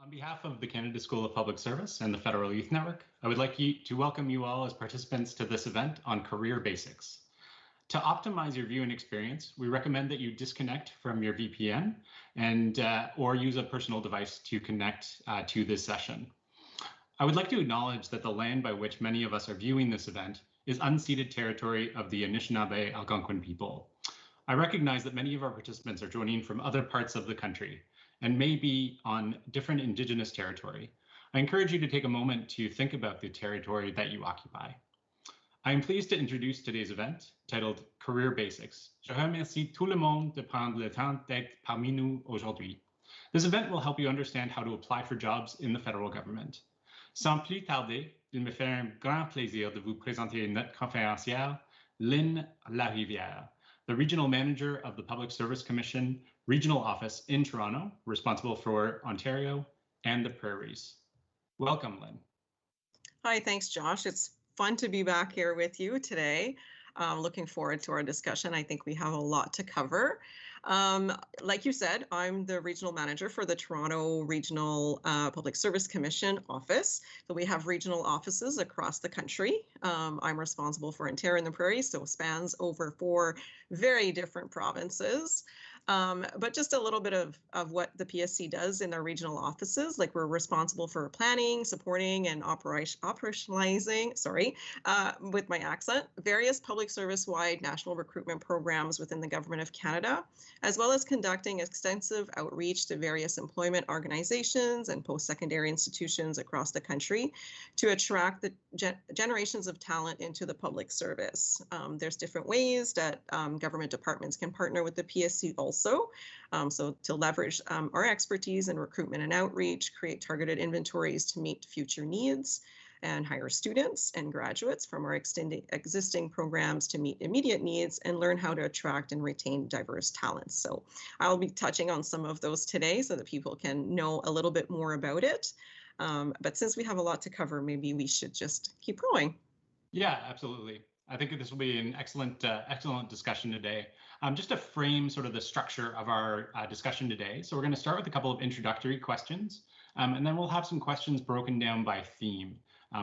On behalf of the Canada School of Public Service and the Federal Youth Network, I would like to welcome you all as participants to this event on career basics. To optimize your viewing experience, we recommend that you disconnect from your VPN and or use a personal device to connect to this session. I would like to acknowledge that the land by which many of us are viewing this event is unceded territory of the Anishinaabe Algonquin people. I recognize that many of our participants are joining from other parts of the country and may be on different Indigenous territory. I encourage you to take a moment to think about the territory that you occupy. I am pleased to introduce today's event titled Career Basics. Je remercie tout le monde de prendre le temps d'être parmi nous aujourd'hui. This event will help you understand how to apply for jobs in the federal government. Sans plus tarder, il me fait un grand plaisir de vous présenter notre conférencière, Lynn Larivière, the Regional Manager of the Public Service Commission Regional Office in Toronto, responsible for Ontario and the Prairies. Welcome, Lynn. Hi, thanks, Josh. It's fun to be back here with you today. Looking forward to our discussion. I think we have a lot to cover. Like you said, I'm the regional manager for the Toronto Regional Public Service Commission office. So we have regional offices across the country. I'm responsible for Ontario and the Prairies, so spans over 4 very different provinces. But just a little bit of what the PSC does in our regional offices, like we're responsible for planning, supporting, and operationalizing, with my accent, various public service-wide national recruitment programs within the Government of Canada, as well as conducting extensive outreach to various employment organizations and post-secondary institutions across the country to attract the generations of talent into the public service. There's different ways that government departments can partner with the PSC also, so to leverage our expertise in recruitment and outreach, create targeted inventories to meet future needs, and hire students and graduates from our existing programs to meet immediate needs and learn how to attract and retain diverse talents. So I'll be touching on some of those today so that people can know a little bit more about it. But since we have a lot to cover, maybe we should just keep going. Yeah, absolutely. I think this will be an excellent discussion today. Just to frame sort of the structure of our discussion today. So we're going to start with a couple of introductory questions, and then we'll have some questions broken down by theme.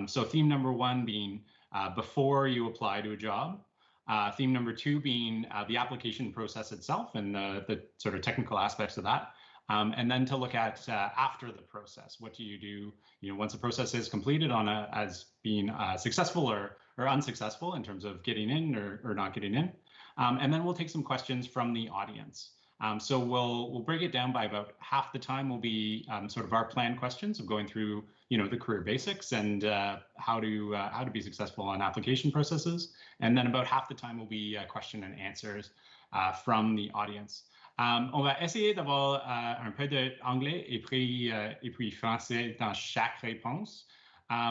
So theme number 1 being before you apply to a job. Theme number 2 being the application process itself and the sort of technical aspects of that. And then to look at after the process. What do you do, once the process is completed as being successful or unsuccessful in terms of getting in or not getting in. And then we'll take some questions from the audience. So we'll break it down by about half the time will be sort of our planned questions of going through, the career basics and how to be successful on application processes. And then about half the time will be question and answers from the audience. On va essayer d'avoir un peu d'anglais et puis français dans chaque réponse.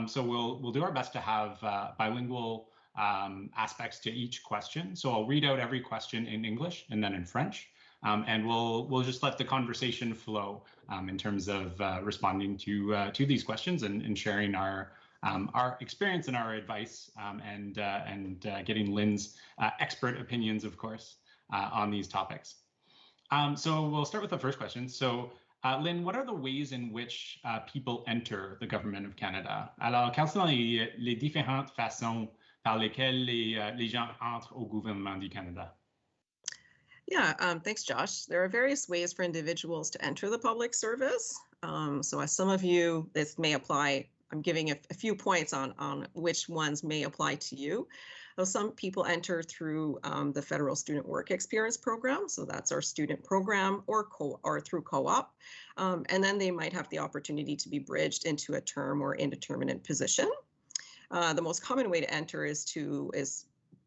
So we'll do our best to have bilingual aspects to each question. So I'll read out every question in English and then in French. And we'll just let the conversation flow in terms of responding to these questions and sharing our experience and our advice and getting Lynn's expert opinions, of course, on these topics. So we'll start with the first question. So Lynn, what are the ways in which people enter the Government of Canada? Alors, quelles sont les différentes façons par lesquelles les gens entrent au gouvernement du Canada? Yeah, thanks, Josh. There are various ways for individuals to enter the public service. So as some of you, this may apply. I'm giving a few points on which ones may apply to you. So some people enter through the Federal Student Work Experience Program. So that's our student program or through co-op. And then they might have the opportunity to be bridged into a term or indeterminate position. The most common way to enter is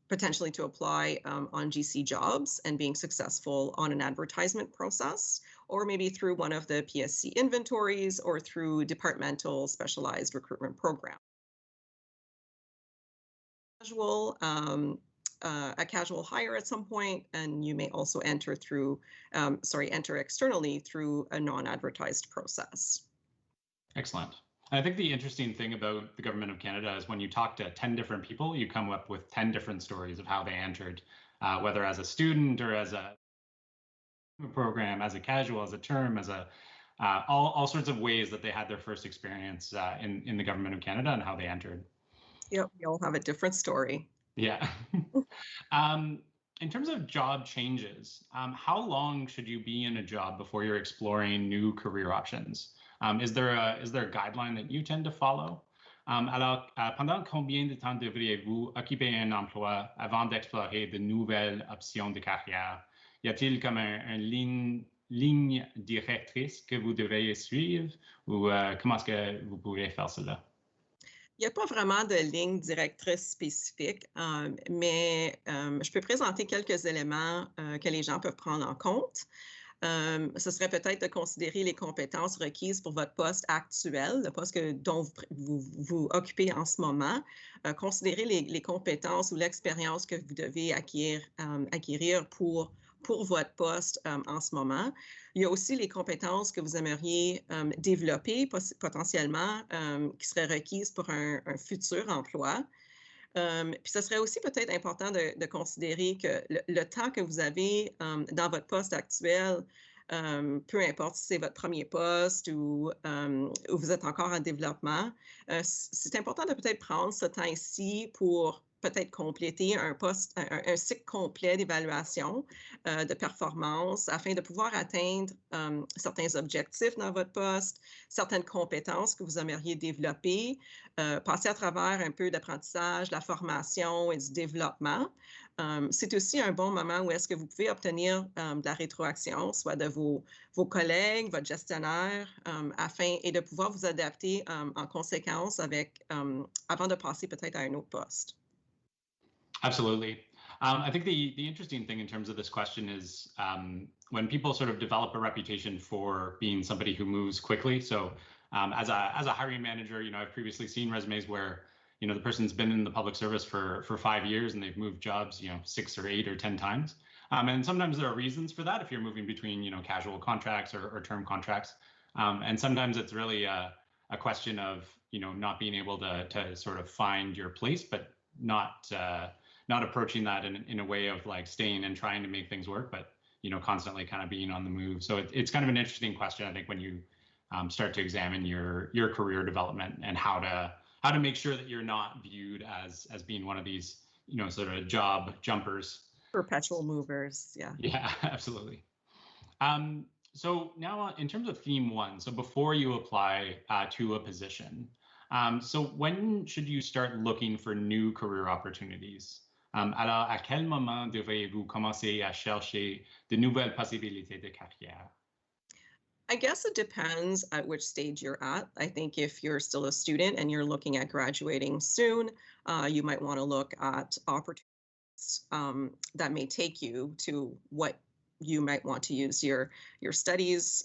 potentially to apply on GC jobs and being successful on an advertisement process, or maybe through one of the PSC inventories or through departmental specialized recruitment programs. A casual hire at some point, and you may also enter externally through a non-advertised process. Excellent. I think the interesting thing about the Government of Canada is when you talk to 10 different people, you come up with 10 different stories of how they entered, whether as a student or as a program, as a casual, as a term, as a all sorts of ways that they had their first experience in the government of Canada and how they entered. Yep, we all have a different story. Yeah. In terms of job changes, how long should you be in a job before you're exploring new career options? Is there a guideline that you tend to follow? Alors, pendant combien de temps devriez-vous occuper un emploi avant d'explorer de nouvelles options de carrière? Y a-t-il comme ligne directrice que vous devriez suivre ou comment est-ce que vous pouvez faire cela? Il n'y a pas vraiment de ligne directrice spécifique, mais je peux présenter quelques éléments que les gens peuvent prendre en compte. Ce serait peut-être de considérer les compétences requises pour votre poste actuel, le poste dont vous occupez en ce moment. Considérez les compétences ou l'expérience que vous devez acquérir pour votre poste en ce moment. Il y a aussi les compétences que vous aimeriez développer potentiellement qui seraient requises pour un futur emploi. Puis ce serait aussi peut-être important de considérer que le temps que vous avez dans votre poste actuel, peu importe si c'est votre premier poste ou vous êtes encore en développement, c'est important de peut-être prendre ce temps ici pour peut-être compléter un cycle complet d'évaluation de performance afin de pouvoir atteindre certains objectifs dans votre poste, certaines compétences que vous aimeriez développer, passer à travers un peu d'apprentissage, la formation et du développement. C'est aussi un bon moment où est-ce que vous pouvez obtenir de la rétroaction, soit de vos collègues, votre gestionnaire, et de pouvoir vous adapter en conséquence avant de passer peut-être à un autre poste. Absolutely. I think the interesting thing in terms of this question is when people sort of develop a reputation for being somebody who moves quickly. So as a hiring manager, I've previously seen resumes where the person's been in the public service for 5 years and they've moved jobs 6 or 8 or 10 times. And sometimes there are reasons for that if you're moving between casual contracts or term contracts. And sometimes it's really a question of not being able to sort of find your place, but not approaching that in a way of like staying and trying to make things work, but constantly kind of being on the move. So it's kind of an interesting question, I think, when you start to examine your career development and how to make sure that you're not viewed as being one of these sort of job jumpers, perpetual movers. Yeah, absolutely. So now in terms of theme 1, so before you apply to a position, so when should you start looking for new career opportunities? Alors, à quel moment devriez-vous commencer à chercher de nouvelles possibilités de carrière? I guess it depends at which stage you're at. I think if you're still a student and you're looking at graduating soon, you might want to look at opportunities that may take you to what you might want to use your studies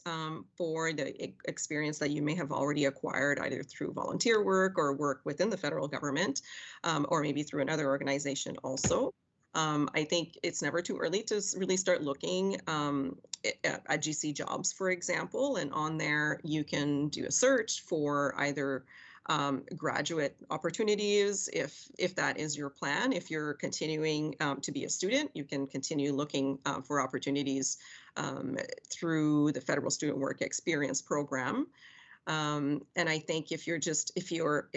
for, the experience that you may have already acquired either through volunteer work or work within the federal government, or maybe through another organization also. I think it's never too early to really start looking at GC jobs, for example, and on there you can do a search for either graduate opportunities, if that is your plan. If you're continuing to be a student, you can continue looking for opportunities through the Federal Student Work Experience Program. And I think if you're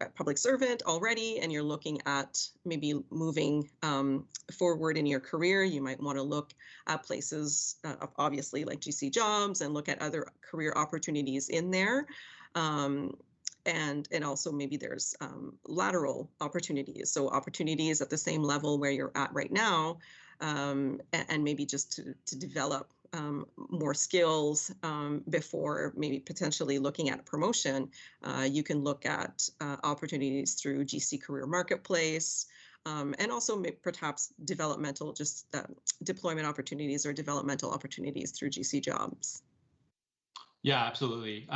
a public servant already and you're looking at maybe moving forward in your career, you might want to look at places, obviously like GC jobs, and look at other career opportunities in there. And also maybe there's lateral opportunities, so opportunities at the same level where you're at right now, and maybe just to develop more skills before maybe potentially looking at a promotion. You can look at opportunities through GC Career Marketplace, and also perhaps developmental, deployment opportunities or developmental opportunities through GC jobs. Yeah, absolutely.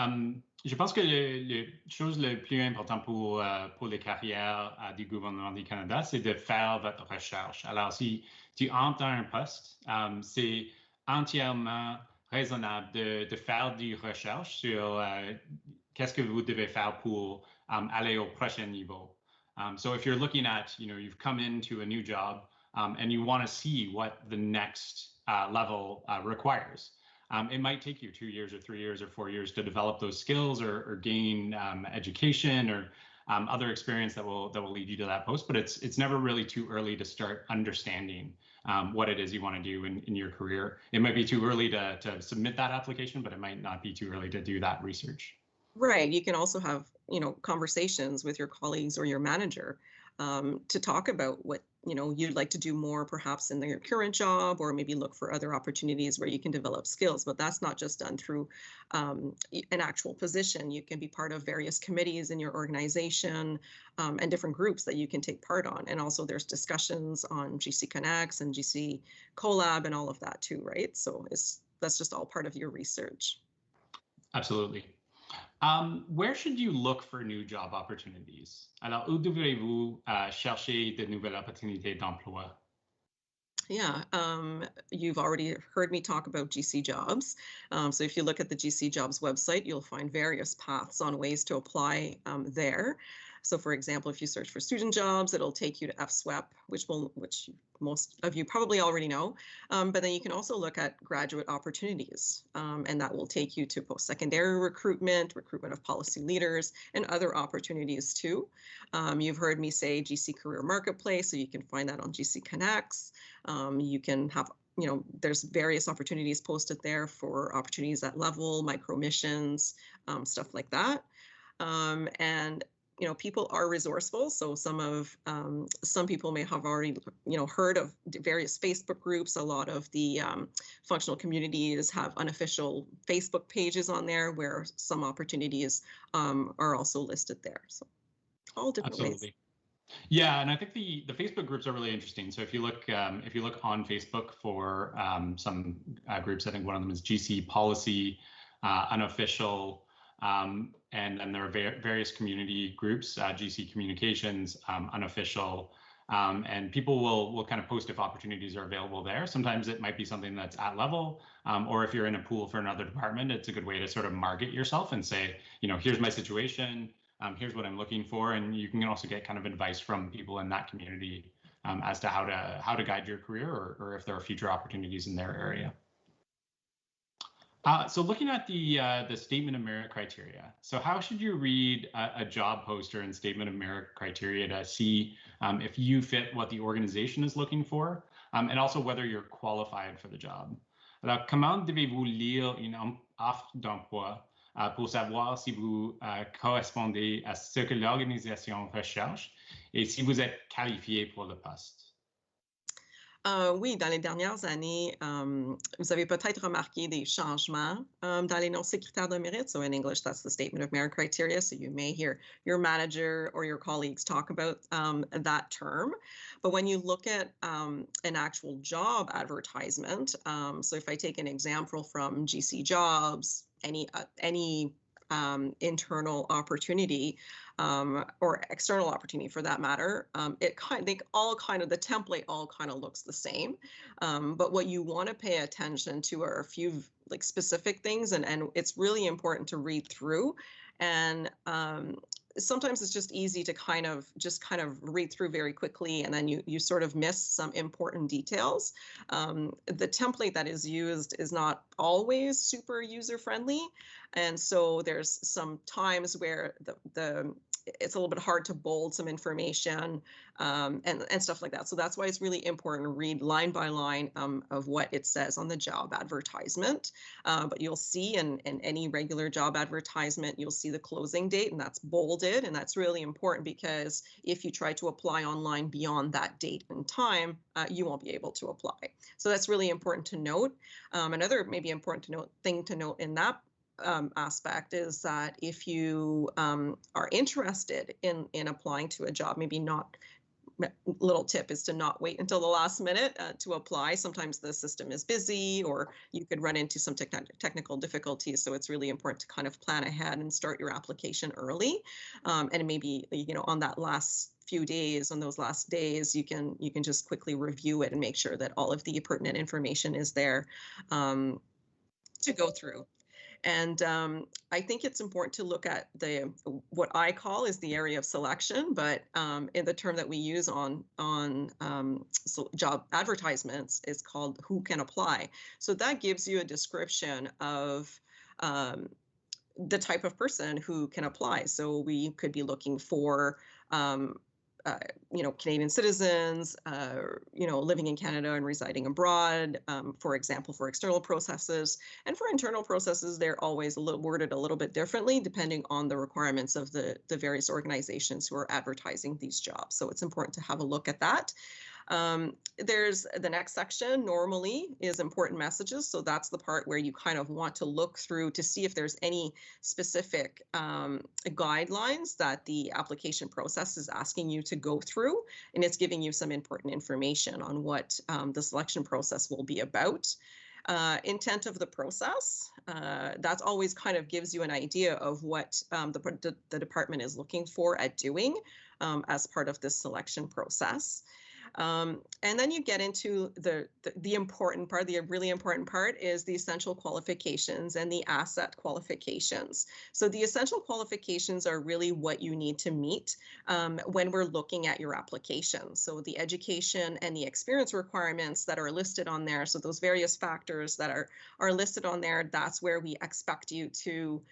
Je pense que la chose la plus importante pour les carrières du gouvernement du Canada, c'est de faire votre recherche. Alors, si tu entres dans un poste, c'est entièrement raisonnable de faire des recherches sur qu'est-ce que vous devez faire pour aller au prochain niveau. So if you're looking at, you've come into a new job and you want to see what the next level requires. it might take you 2 years or 3 years or 4 years to develop those skills or gain education or other experience that will lead you to that post. But it's never really too early to start understanding what it is you want to do in your career. It might be too early to submit that application, but it might not be too early to do that research. Right. You can also have, conversations with your colleagues or your manager to talk about what, you'd like to do more perhaps in your current job, or maybe look for other opportunities where you can develop skills. But that's not just done through an actual position. You can be part of various committees in your organization and different groups that you can take part on. And also there's discussions on GC Connects and GC Collab and all of that too, right? So that's just all part of your research. Absolutely. Where should you look for new job opportunities? Alors, où devrez-vous chercher de nouvelles opportunités d'emploi? Yeah, you've already heard me talk about GC Jobs. So if you look at the GC Jobs website, you'll find various paths on ways to apply there. So for example, if you search for student jobs, it'll take you to FSWEP, which most of you probably already know. But then you can also look at graduate opportunities, and that will take you to post-secondary recruitment of policy leaders, and other opportunities too. You've heard me say GC Career Marketplace, so you can find that on GC Connects. You can have, there's various opportunities posted there for opportunities at level, micro missions, stuff like that. And people are resourceful. So some people may have already, heard of various Facebook groups. A lot of the functional communities have unofficial Facebook pages on there where some opportunities are also listed there. So all different ways. Yeah, and I think the Facebook groups are really interesting. So if you look on Facebook for some groups, I think one of them is GC Policy, Unofficial. And then there are various community groups, GC Communications, Unofficial, and people will kind of post if opportunities are available there. Sometimes it might be something that's at level, or if you're in a pool for another department, it's a good way to sort of market yourself and say, here's my situation, here's what I'm looking for, and you can also get kind of advice from people in that community as to how to guide your career, or if there are future opportunities in their area. So looking at the statement of merit criteria, so how should you read a job poster and statement of merit criteria to see if you fit what the organization is looking for, and also whether you're qualified for the job? Alors, comment devez-vous lire une offre d'emploi pour savoir si vous correspondez à ce que l'organisation recherche et si vous êtes qualifié pour le poste? Oui, dans les dernières années, vous avez peut-être remarqué des changements dans l'énoncé critères de mérite. So in English, that's the statement of merit criteria. So you may hear your manager or your colleagues talk about that term. But when you look at an actual job advertisement, so if I take an example from GC Jobs, any internal opportunity or external opportunity for that matter, the template all kind of looks the same. But what you want to pay attention to are a few specific things, and it's really important to read through. And sometimes it's just easy to kind of read through very quickly, and then you sort of miss some important details. The template that is used is not always super user friendly, and so there's some times where it's a little bit hard to bold some information and stuff like that. So that's why it's really important to read line by line of what it says on the job advertisement. But you'll see in any regular job advertisement, you'll see the closing date, and that's bolded. And that's really important because if you try to apply online beyond that date and time, you won't be able to apply. So that's really important to note. Another maybe important thing to note in that aspect is that if you are interested in applying to a job, maybe not, little tip is to not wait until the last minute to apply. Sometimes the system is busy, or you could run into some technical difficulties. So it's really important to kind of plan ahead and start your application early. And maybe, on that last few days, on those last days, you can just quickly review it and make sure that all of the pertinent information is there to go through. And I think it's important to look at what I call is the area of selection, but in the term that we use on job advertisements is called who can apply. So that gives you a description of the type of person who can apply. So we could be looking for Canadian citizens, living in Canada and residing abroad, for example, for external processes. And for internal processes, they're always worded a little bit differently depending on the requirements of the various organizations who are advertising these jobs. So it's important to have a look at that. There's the next section normally is important messages. So that's the part where you kind of want to look through to see if there's any specific guidelines that the application process is asking you to go through. And it's giving you some important information on what the selection process will be about. Intent of the process, that always kind of gives you an idea of what the department is looking for at doing as part of this selection process. And then you get into the important part. The really important part is the essential qualifications and the asset qualifications. So the essential qualifications are really what you need to meet when we're looking at your application. So the education and the experience requirements that are listed on there. So those various factors that are listed on there, that's where we expect you to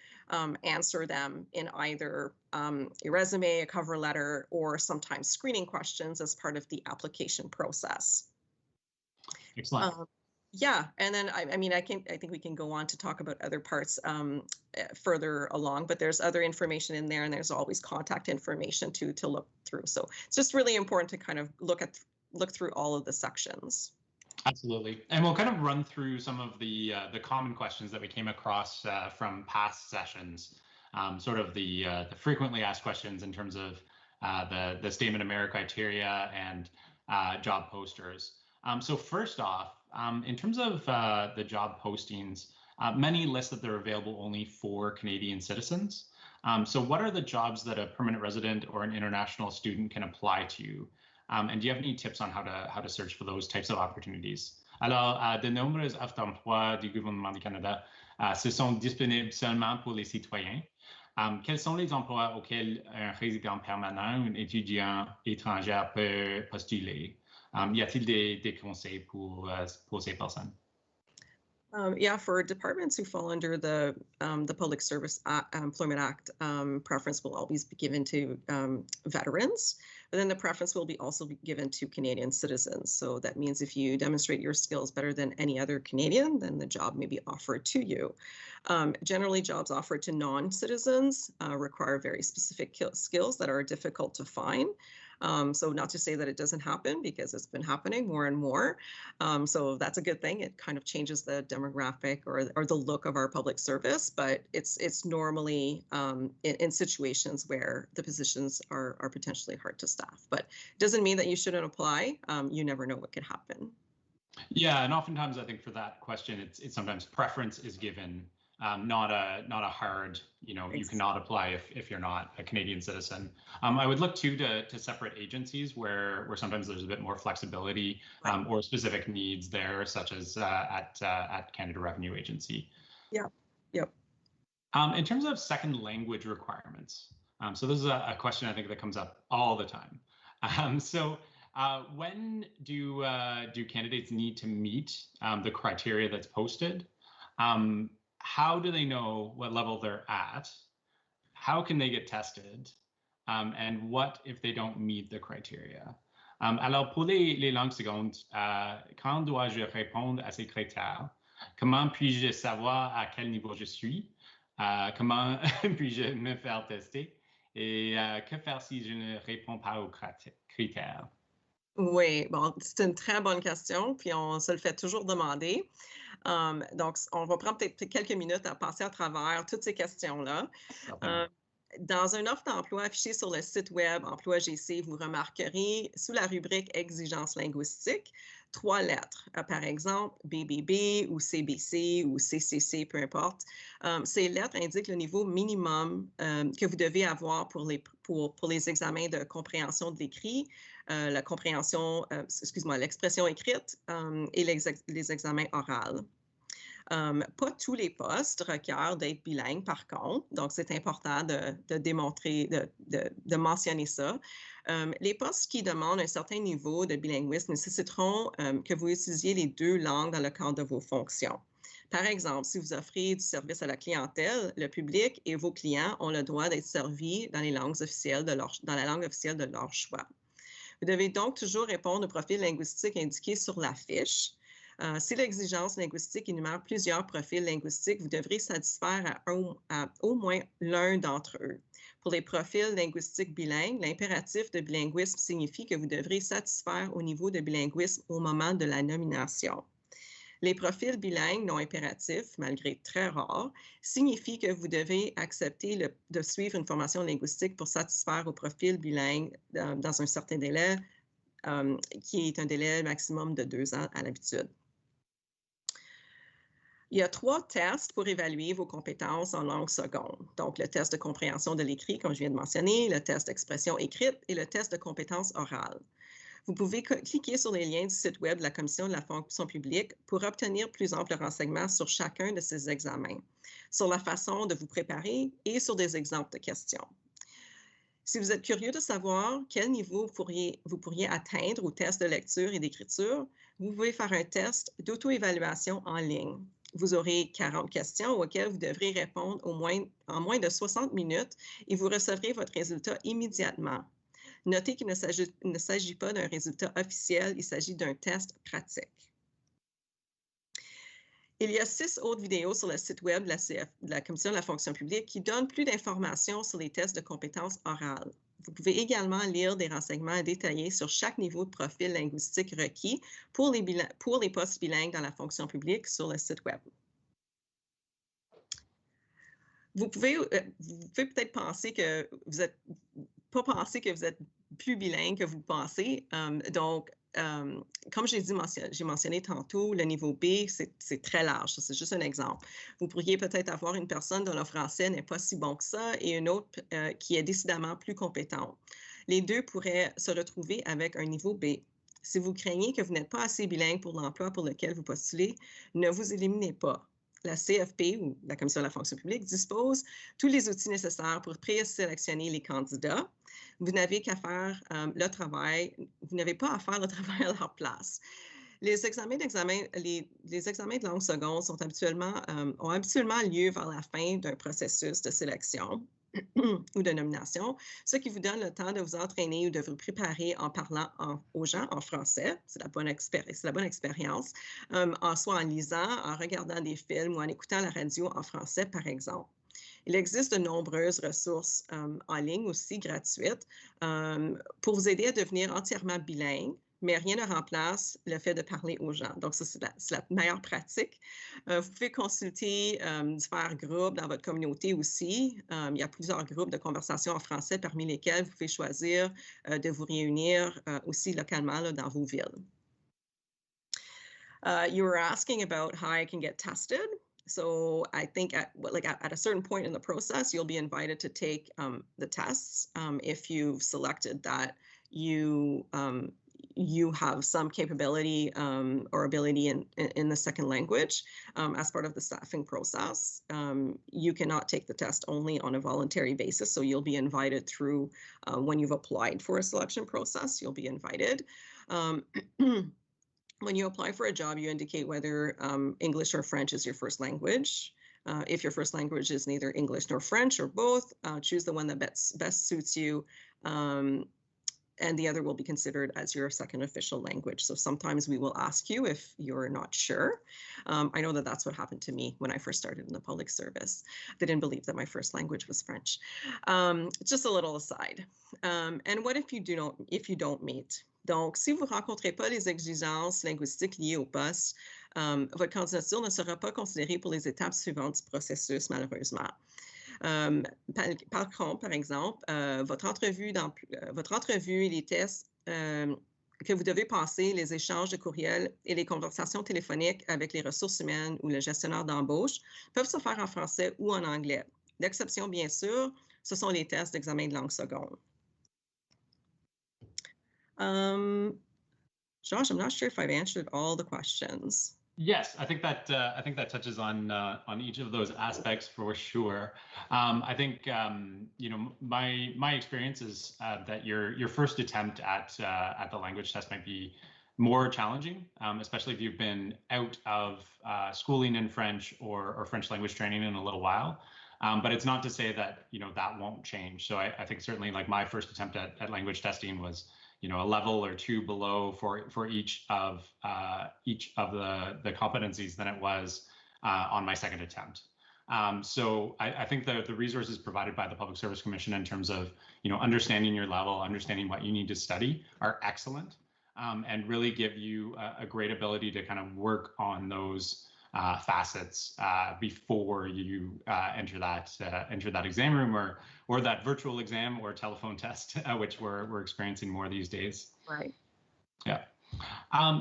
answer them in either a resume, a cover letter, or sometimes screening questions as part of the application process. Excellent. Yeah, and then I think we can go on to talk about other parts further along, but there's other information in there, and there's always contact information to look through. So it's just really important to kind of look through all of the sections. Absolutely. And we'll kind of run through some of the common questions that we came across from past sessions, sort of the frequently asked questions in terms of the statement of merit criteria and job posters. So first off, in terms of the job postings, many list that they're available only for Canadian citizens. So what are the jobs that a permanent resident or an international student can apply to? And do you have any tips on how to search for those types of opportunities? Alors, de nombreuses offres d'emploi du gouvernement du Canada se sont disponibles seulement pour les citoyens. Quels sont les emplois auxquels un résident permanent ou un étudiant étranger peut postuler? Y a-t-il des conseils pour ces personnes? Yeah, for departments who fall under the Public Service Employment Act, preference will always be given to veterans, but then the preference will also be given to Canadian citizens. So that means if you demonstrate your skills better than any other Canadian, then the job may be offered to you. Generally, jobs offered to non-citizens require very specific skills that are difficult to find. So not to say that it doesn't happen, because it's been happening more and more. So that's a good thing. It kind of changes the demographic or the look of our public service, but it's normally in situations where the positions are potentially hard to staff. But it doesn't mean that you shouldn't apply. You never know what could happen. Yeah, and oftentimes I think for that question, it's sometimes preference is given. Not a hard, you cannot apply if you're not a Canadian citizen. I would look to separate agencies where sometimes there's a bit more flexibility or specific needs there, such as at Canada Revenue Agency. Yeah. Yep. In terms of second language requirements, so this is a question I think that comes up all the time. So when do candidates need to meet the criteria that's posted? How do they know what level they're at? How can they get tested? And what if they don't meet the criteria? Alors, pour les langues secondes, quand dois-je répondre à ces critères? Comment puis-je savoir à quel niveau je suis? Comment puis-je me faire tester? Et que faire si je ne réponds pas aux critères? Oui, bon, c'est une très bonne question, puis on se le fait toujours demander. Donc, on va prendre peut-être quelques minutes à passer à travers toutes ces questions-là. Dans une offre d'emploi affichée sur le site web Emploi GC, vous remarquerez sous la rubrique Exigences linguistiques 3 lettres. Par exemple, BBB ou CBC ou CCC, peu importe. Ces lettres indiquent le niveau minimum que vous devez avoir pour les examens de compréhension de l'écrit, la compréhension, l'expression écrite et les examens oraux. Pas tous les postes requièrent d'être bilingues, par contre. Donc, c'est important de démontrer, de mentionner ça. Les postes qui demandent un certain niveau de bilinguisme nécessiteront que vous utilisiez les deux langues dans le cadre de vos fonctions. Par exemple, si vous offrez du service à la clientèle, le public et vos clients ont le droit d'être servis dans les langues officielles dans la langue officielle de leur choix. Vous devez donc toujours répondre au profil linguistique indiqué sur la fiche. Si l'exigence linguistique énumère plusieurs profils linguistiques, vous devrez satisfaire à au moins l'un d'entre eux. Pour les profils linguistiques bilingues, l'impératif de bilinguisme signifie que vous devrez satisfaire au niveau de bilinguisme au moment de la nomination. Les profils bilingues non impératifs, malgré très rares, signifient que vous devez accepter de suivre une formation linguistique pour satisfaire au profil bilingue dans un certain délai, qui est un délai maximum de 2 ans à l'habitude. Il y a 3 tests pour évaluer vos compétences en langue seconde. Donc, le test de compréhension de l'écrit, comme je viens de mentionner, le test d'expression écrite et le test de compétences orales. Vous pouvez cliquer sur les liens du site web de la Commission de la fonction publique pour obtenir plus amples renseignements sur chacun de ces examens, sur la façon de vous préparer et sur des exemples de questions. Si vous êtes curieux de savoir quel niveau vous pourriez atteindre au test de lecture et d'écriture, vous pouvez faire un test d'auto-évaluation en ligne. Vous aurez 40 questions auxquelles vous devrez répondre en moins de 60 minutes et vous recevrez votre résultat immédiatement. Notez qu'il ne s'agit pas d'un résultat officiel, il s'agit d'un test pratique. Il y a 6 autres vidéos sur le site web de la Commission de la fonction publique qui donnent plus d'informations sur les tests de compétences orales. Vous pouvez également lire des renseignements détaillés sur chaque niveau de profil linguistique requis pour les postes bilingues dans la fonction publique sur le site web. Vous pouvez peut-être penser que vous êtes plus bilingue que vous pensez. Comme j'ai mentionné tantôt, le niveau B, c'est très large. C'est juste un exemple. Vous pourriez peut-être avoir une personne dont le français n'est pas si bon que ça et une autre qui est décidément plus compétente. Les deux pourraient se retrouver avec un niveau B. Si vous craignez que vous n'êtes pas assez bilingue pour l'emploi pour lequel vous postulez, ne vous éliminez pas. La CFP, ou la Commission de la fonction publique, dispose tous les outils nécessaires pour présélectionner les candidats. Vous n'avez qu'à faire le travail, vous n'avez pas à faire le travail à leur place. Les examens de langue seconde ont habituellement lieu vers la fin d'un processus de sélection ou de nomination, ce qui vous donne le temps de vous entraîner ou de vous préparer en parlant aux gens en français. C'est la bonne expérience, soit en lisant, en regardant des films ou en écoutant la radio en français, par exemple. Il existe de nombreuses ressources en ligne aussi gratuites pour vous aider à devenir entièrement bilingue, mais rien ne remplace le fait de parler aux gens. Donc, ça, c'est la meilleure pratique. Vous pouvez consulter différents groupes dans votre communauté aussi. Il y a plusieurs groupes de conversation en français parmi lesquels vous pouvez choisir de vous réunir aussi localement là, dans vos villes. You were asking about how I can get tested. So I think at a certain point in the process, you'll be invited to take the tests if you've selected that you have some capability or ability in the second language as part of the staffing process. You cannot take the test only on a voluntary basis, so you'll be invited through when you've applied for a selection process, you'll be invited. When you apply for a job, you indicate whether English or French is your first language. If your first language is neither English nor French or both, choose the one that best suits you, and the other will be considered as your second official language. So sometimes we will ask you if you're not sure. I know that that's what happened to me when I first started in the public service. They didn't believe that my first language was French. Just a little aside. And what if you don't meet? Donc, si vous ne rencontrez pas les exigences linguistiques liées au poste, votre candidature ne sera pas considérée pour les étapes suivantes du processus, malheureusement. Par contre, par exemple, votre entrevue et les tests que vous devez passer, les échanges de courriels et les conversations téléphoniques avec les ressources humaines ou le gestionnaire d'embauche peuvent se faire en français ou en anglais. L'exception, bien sûr, ce sont les tests d'examen de langue seconde. Josh, I'm not sure if I've answered all the questions. Yes, I think that touches on each of those aspects for sure. I think you know my experience is that your first attempt at the language test might be more challenging, especially if you've been out of schooling in French or French language training in a little while. But it's not to say that that won't change. So I think certainly like my first attempt at language testing was a level or two below for each of the competencies than it was on my second attempt. So I think the resources provided by the Public Service Commission in terms of understanding your level, understanding what you need to study are excellent, and really give you a great ability to kind of work on those facets before you enter that exam room or that virtual exam or telephone test, which we're experiencing more these days. Right. Yeah.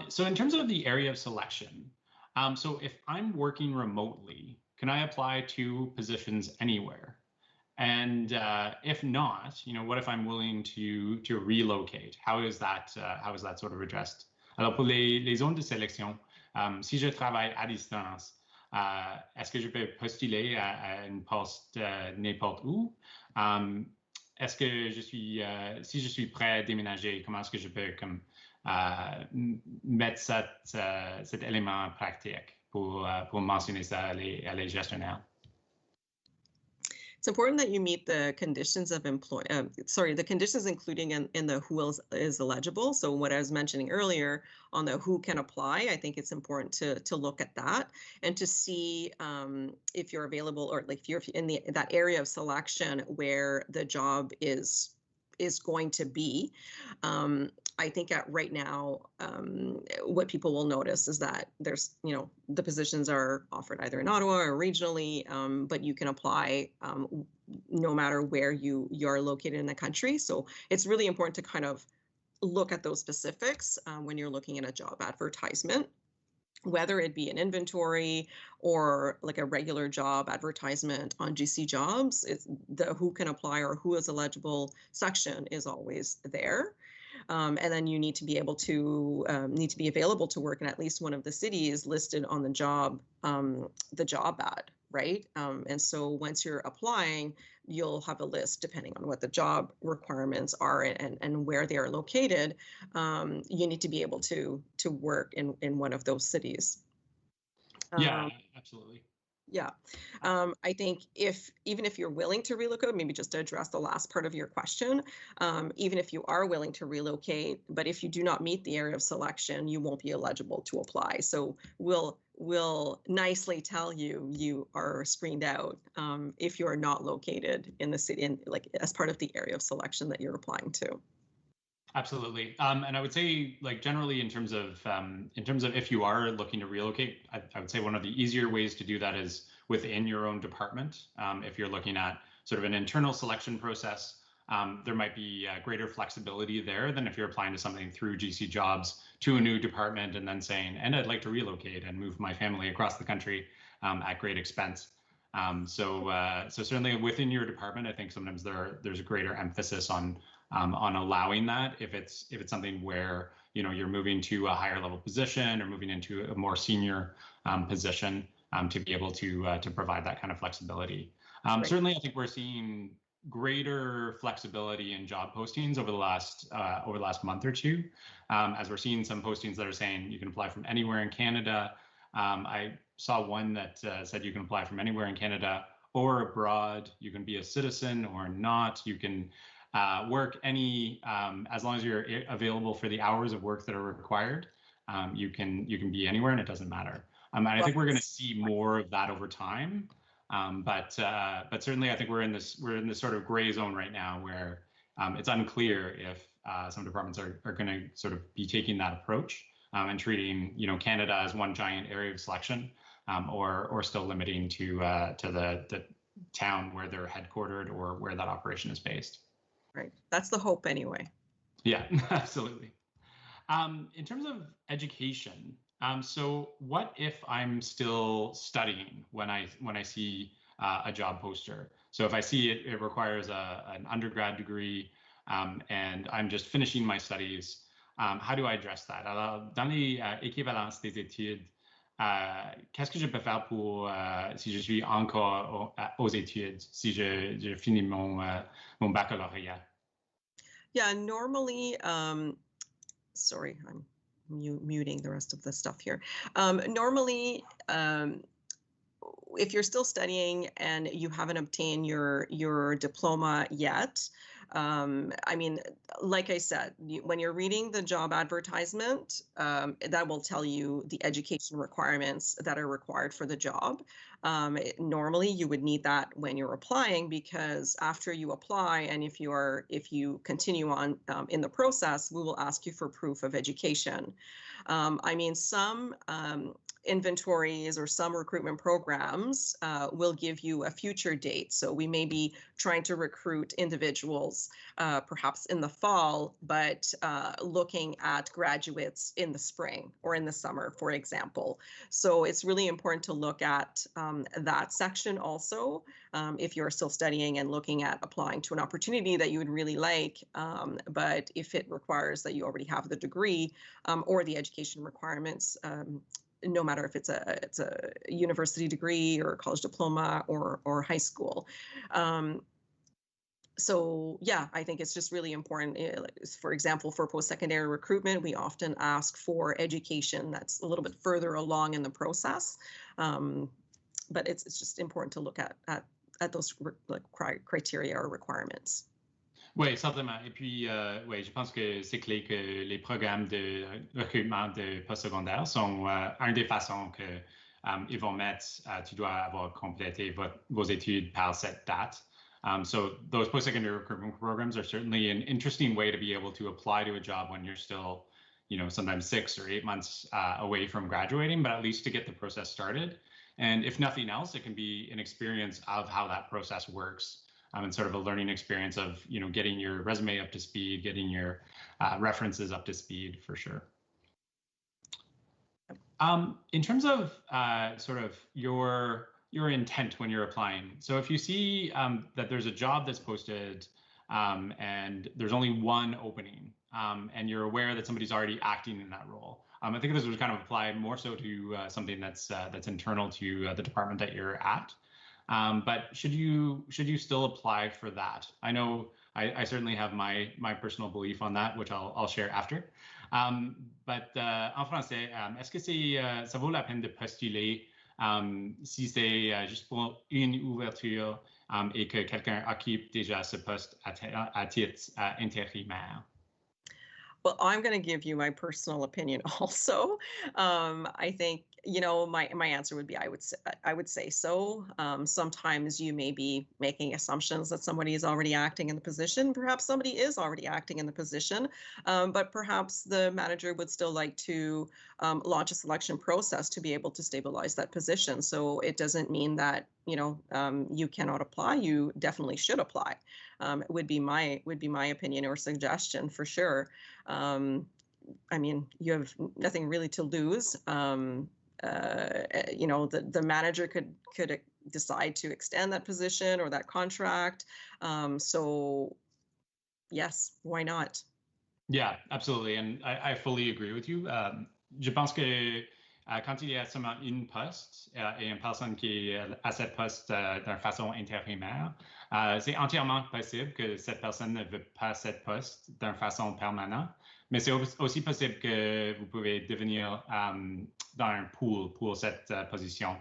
So in terms of the area of selection, so if I'm working remotely, can I apply to positions anywhere? And if not, what if I'm willing to relocate? How is that sort of addressed? Alors pour les zones de sélection, si je travaille à distance, est-ce que je peux postuler à une poste n'importe où? Est-ce que si je suis prêt à déménager, comment est-ce que je peux mettre cet élément pratique pour mentionner ça à les gestionnaires? It's important that you meet the conditions of the conditions including in the who is eligible. So what I was mentioning earlier on the who can apply, I think it's important to look at that and to see if you're available, or like if you're in that area of selection where the job is going to be. I think right now, what people will notice is that there's, the positions are offered either in Ottawa or regionally, but you can apply no matter where you're located in the country. So it's really important to kind of look at those specifics when you're looking at a job advertisement, whether it be an inventory or like a regular job advertisement on GC Jobs. The who can apply or who is eligible section is always there. And then you need to be available to work in at least one of the cities listed on the job ad, right? And so once you're applying, you'll have a list depending on what the job requirements are and where they are located. You need to be able to work in one of those cities. Yeah, absolutely. Yeah. I think even if you're willing to relocate, maybe just to address the last part of your question, even if you are willing to relocate, but if you do not meet the area of selection, you won't be eligible to apply. So we'll nicely tell you are screened out if you are not located in the city and like as part of the area of selection that you're applying to. Absolutely. And I would say, like, generally in terms of if you are looking to relocate, I would say one of the easier ways to do that is within your own department. If you're looking at sort of an internal selection process, there might be greater flexibility there than if you're applying to something through GC Jobs to a new department and then saying, and I'd like to relocate and move my family across the country at great expense. So certainly within your department, I think sometimes there's a greater emphasis on allowing that if it's something where you're moving to a higher level position or moving into a more senior position to be able to provide that kind of flexibility. Right. Certainly, I think we're seeing greater flexibility in job postings over the last month or two, as we're seeing some postings that are saying you can apply from anywhere in Canada. I saw one that said you can apply from anywhere in Canada or abroad. You can be a citizen or not. You can work as long as you're available for the hours of work that are required. You can be anywhere, and it doesn't matter. And I think we're going to see more of that over time. But certainly, I think we're in this sort of gray zone right now where it's unclear if some departments are going to sort of be taking that approach and treating Canada as one giant area of selection, or still limiting to the town where they're headquartered or where that operation is based. Right. That's the hope anyway. Yeah, absolutely. In terms of education, so what if I'm still studying when I see a job poster? So if I see it requires an undergrad degree and I'm just finishing my studies, how do I address that? Alors, dans les équivalences des études, qu'est-ce que je peux faire pour si je suis encore aux études, si je finis mon baccalauréat? Yeah, normally, sorry, I'm muting the rest of the stuff here. Normally, if you're still studying and you haven't obtained your diploma yet, I mean, like I said, when you're reading the job advertisement, that will tell you the education requirements that are required for the job. Normally, you would need that when you're applying, because after you apply and if you continue on in the process, we will ask you for proof of education. I mean, some inventories or some recruitment programs will give you a future date. So we may be trying to recruit individuals perhaps in the fall, but looking at graduates in the spring or in the summer, for example. So it's really important to look at that section also if you're still studying and looking at applying to an opportunity that you would really like. But if it requires that you already have the degree or the education requirements, no matter if it's a university degree or a college diploma or high school. So yeah, I think it's just really important. For example, for post-secondary recruitment, we often ask for education that's a little bit further along in the process. But it's just important to look at those criteria or requirements. Oui, certainement. Et puis, oui, je pense que c'est clé que les programmes de recrutement de postsecondaire sont une des façons que ils vont mettre, tu dois avoir complété vos études par cette date. So those post-secondary recruitment programs are certainly an interesting way to be able to apply to a job when you're still, sometimes 6 or 8 months away from graduating, but at least to get the process started. And if nothing else, it can be an experience of how that process works. And sort of a learning experience of, getting your resume up to speed, getting your references up to speed for sure. In terms of sort of your intent when you're applying. So if you see that there's a job that's posted and there's only one opening and you're aware that somebody's already acting in that role, I think this would kind of apply more so to something that's internal to the department that you're at. But should you still apply for that? I know I certainly have my personal belief on that, which I'll share after. But en français, est-ce que ça vaut la peine de postuler si c'est juste pour une ouverture et que quelqu'un occupe déjà ce poste à titre intérimaire? Well, I'm going to give you my personal opinion also. I think, my answer would be I would say so. Sometimes you may be making assumptions that somebody is already acting in the position. Perhaps somebody is already acting in the position, but perhaps the manager would still like to launch a selection process to be able to stabilize that position. So it doesn't mean that you cannot apply. You definitely should apply. Would be my opinion or suggestion for sure. I mean, you have nothing really to lose. The manager could decide to extend that position or that contract. So yes, why not? Yeah, absolutely. And I fully agree with you. Je pense que quand il y a seulement une poste et une personne qui est à cette poste d'une façon intérimaire, c'est entièrement possible que cette personne ne veut pas cette poste d'une façon permanente, mais c'est aussi possible que vous pouvez devenir dans un pool pour cette position.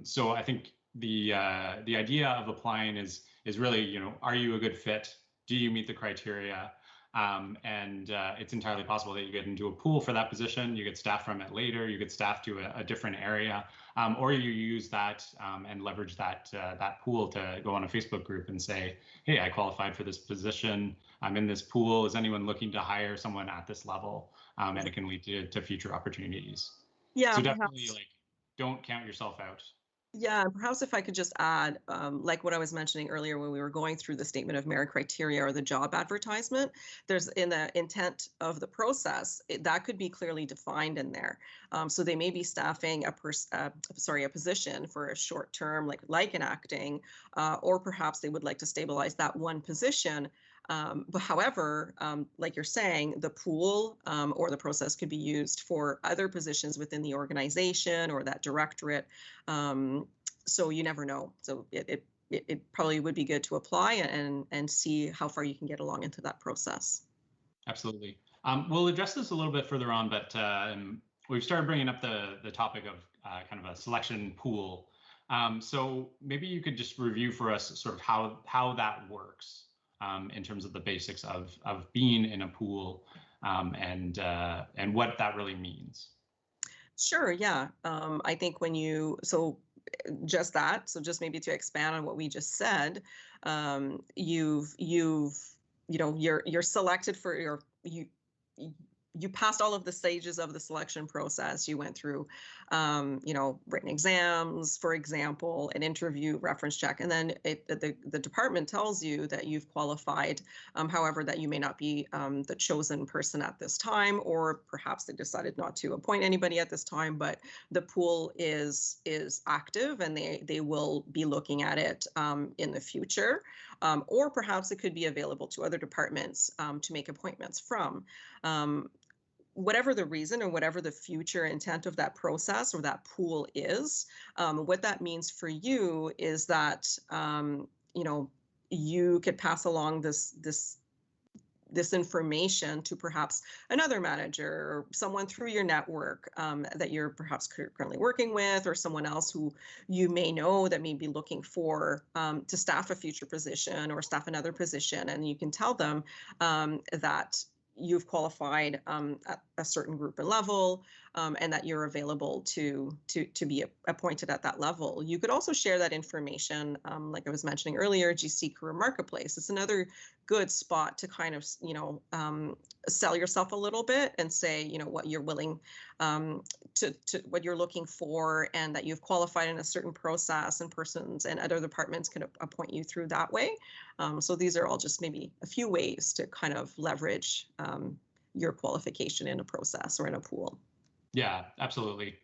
So I think the idea of applying is really, are you a good fit? Do you meet the criteria? And it's entirely possible that you get into a pool for that position, you get staffed from it later, you get staffed to a different area, or you use that and leverage that pool to go on a Facebook group and say, hey, I qualified for this position, I'm in this pool, is anyone looking to hire someone at this level? And it can lead to future opportunities. Yeah, so definitely don't count yourself out. Yeah, perhaps if I could just add, like what I was mentioning earlier when we were going through the statement of merit criteria or the job advertisement, there's in the intent of the process, that could be clearly defined in there. So they may be staffing a position for a short term, like an acting, or perhaps they would like to stabilize that one position. But however, like you're saying, the pool or the process could be used for other positions within the organization or that directorate. So you never know. So it probably would be good to apply and see how far you can get along into that process. Absolutely. We'll address this a little bit further on, but we've started bringing up the topic of kind of a selection pool. So maybe you could just review for us sort of how that works in terms of the basics of being in a pool and what that really means. Sure. Yeah. I think when you just maybe to expand on what we just said, you're selected for you passed all of the stages of the selection process. You went through, written exams, for example, an interview, reference check, and then the department tells you that you've qualified. However, that you may not be the chosen person at this time, or perhaps they decided not to appoint anybody at this time. But the pool is active, and they will be looking at it in the future, or perhaps it could be available to other departments to make appointments from. Whatever the reason or whatever the future intent of that process or that pool is, what that means for you is that you could pass along this information to perhaps another manager or someone through your network that you're perhaps currently working with, or someone else who you may know that may be looking for to staff a future position or staff another position, and you can tell them that you've qualified at a certain group and level, and that you're available to be appointed at that level. You could also share that information, like I was mentioning earlier, GC Career Marketplace. It's another good spot to kind of, sell yourself a little bit and say, what you're willing to what you're looking for, and that you've qualified in a certain process, and persons and other departments can appoint you through that way. So these are all just maybe a few ways to kind of leverage your qualification in a process or in a pool. Yeah, absolutely.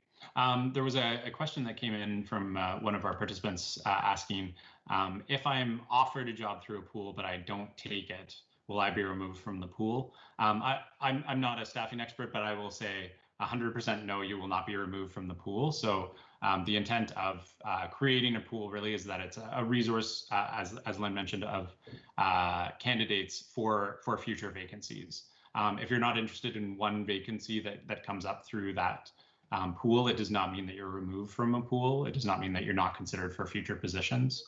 There was a question that came in from one of our participants asking, if I'm offered a job through a pool, but I don't take it, will I be removed from the pool? I'm not a staffing expert, but I will say 100% no, you will not be removed from the pool. So the intent of creating a pool really is that it's a resource, as Lynn mentioned, of candidates for future vacancies. If you're not interested in one vacancy that comes up through that pool, it does not mean that you're removed from a pool. It does not mean that you're not considered for future positions.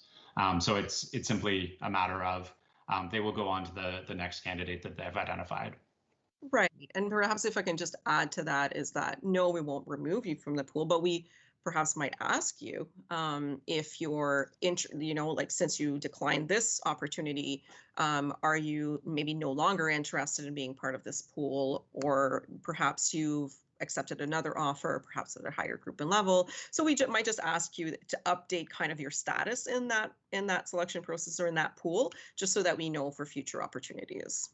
So it's simply a matter of they will go on to the next candidate that they've identified. Right. And perhaps if I can just add to that is that, no, we won't remove you from the pool, but we perhaps might ask you if you're, like, since you declined this opportunity, are you maybe no longer interested in being part of this pool, or perhaps you've accepted another offer, perhaps at a higher group and level. So we might just ask you to update kind of your status in that selection process or in that pool, just so that we know for future opportunities.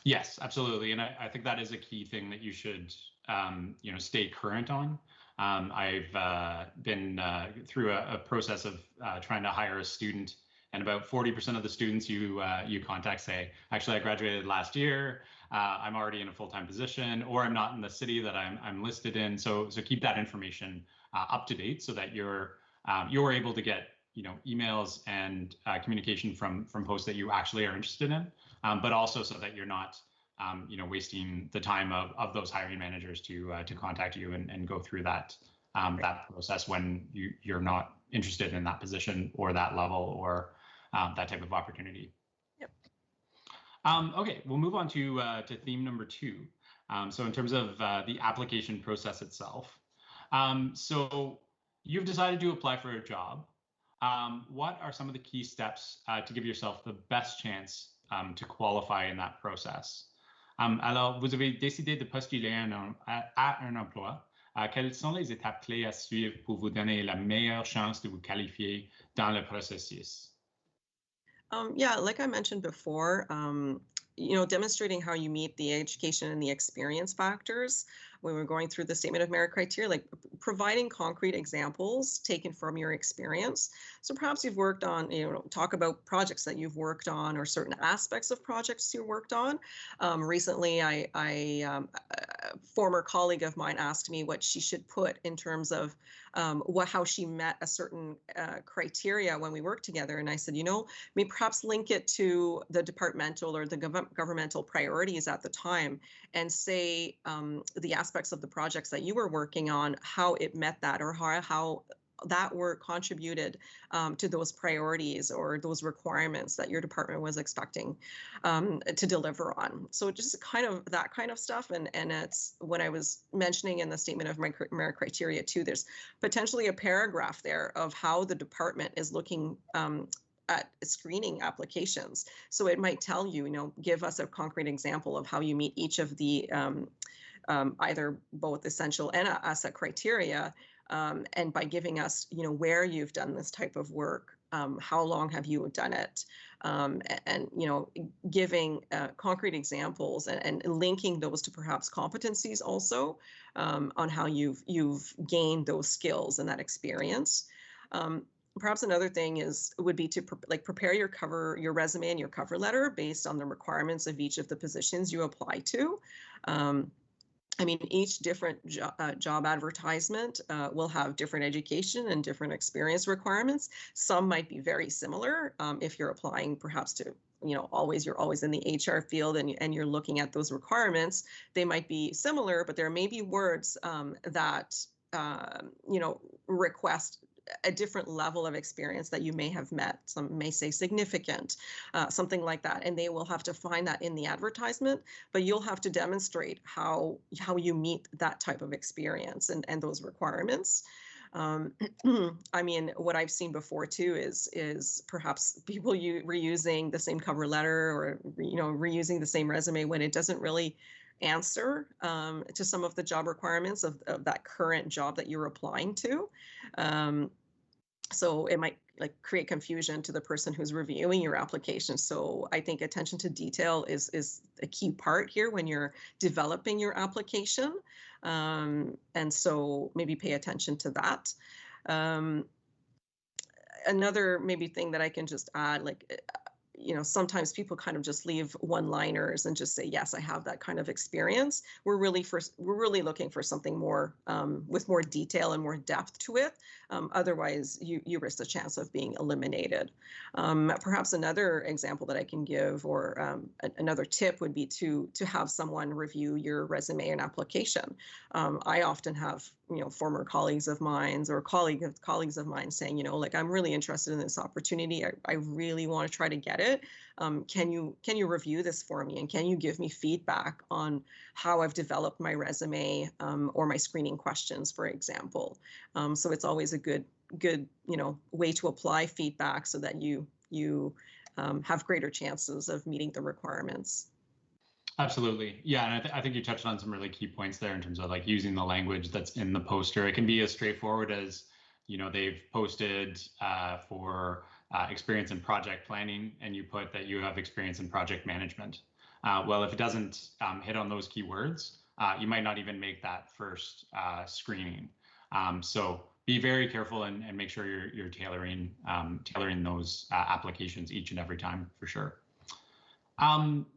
Yes, absolutely. And I think that is a key thing that you should, stay current on. I've been through a process of trying to hire a student, and about 40% of the students you contact say, actually, I graduated last year, I'm already in a full-time position, or I'm not in the city that I'm listed in. So keep that information up to date so that you're able to get emails and communication from posts that you actually are interested in, but also so that you're not wasting the time of those hiring managers to contact you and go through that process when you're not interested in that position or that level or that type of opportunity. Yep. Okay, we'll move on to theme number 2. So in terms of the application process itself, so you've decided to apply for a job. What are some of the key steps to give yourself the best chance to qualify in that process? Alors, vous avez décidé de postuler à un emploi. Quelles sont les étapes clés à suivre pour vous donner la meilleure chance de vous qualifier dans le processus? Yeah, like I mentioned before, demonstrating how you meet the education and the experience factors when we're going through the statement of merit criteria, like providing concrete examples taken from your experience. So perhaps you've worked on, talk about projects that you've worked on or certain aspects of projects you worked on. Recently, a former colleague of mine asked me what she should put in terms of how she met a certain criteria when we worked together. And I said, maybe perhaps link it to the departmental or the governmental priorities at the time and say the aspects of the projects that you were working on, how it met that, or how that work contributed to those priorities or those requirements that your department was expecting to deliver on. So just kind of that kind of stuff. And it's what I was mentioning in the statement of merit criteria too. There's potentially a paragraph there of how the department is looking at screening applications. So it might tell you, give us a concrete example of how you meet each of the either both essential and asset criteria. And by giving us, where you've done this type of work, how long have you done it, and giving concrete examples and linking those to perhaps competencies also on how you've gained those skills and that experience. Perhaps another thing would be to prepare your resume and your cover letter based on the requirements of each of the positions you apply to. Each different job advertisement will have different education and different experience requirements. Some might be very similar if you're applying perhaps to, you're always in the HR field and you're looking at those requirements. They might be similar, but there may be words that, request a different level of experience that you may have met. Some may say significant, something like that. And they will have to find that in the advertisement, but you'll have to demonstrate how you meet that type of experience and those requirements. What I've seen before too is perhaps people reusing the same cover letter or, reusing the same resume when it doesn't really answer to some of the job requirements of that current job that you're applying to. So it might create confusion to the person who's reviewing your application. So I think attention to detail is a key part here when you're developing your application. And so maybe pay attention to that. Another maybe thing that I can just add, sometimes people kind of just leave one-liners and just say, yes, I have that kind of experience. We're really looking for something more with more detail and more depth to it. Otherwise, you risk the chance of being eliminated. Perhaps another example that I can give or another tip would be to have someone review your resume and application. I often have former colleagues of mine or colleagues of mine saying, I'm really interested in this opportunity. I really want to try to get it. Can you review this for me? And can you give me feedback on how I've developed my resume or my screening questions, for example? So it's always a good way to apply feedback so that you have greater chances of meeting the requirements. Absolutely. Yeah. And I think you touched on some really key points there in terms of using the language that's in the poster. It can be as straightforward as, they've posted for experience in project planning and you put that you have experience in project management. Well, if it doesn't hit on those keywords, you might not even make that first screening. So be very careful and make sure you're tailoring those applications each and every time for sure.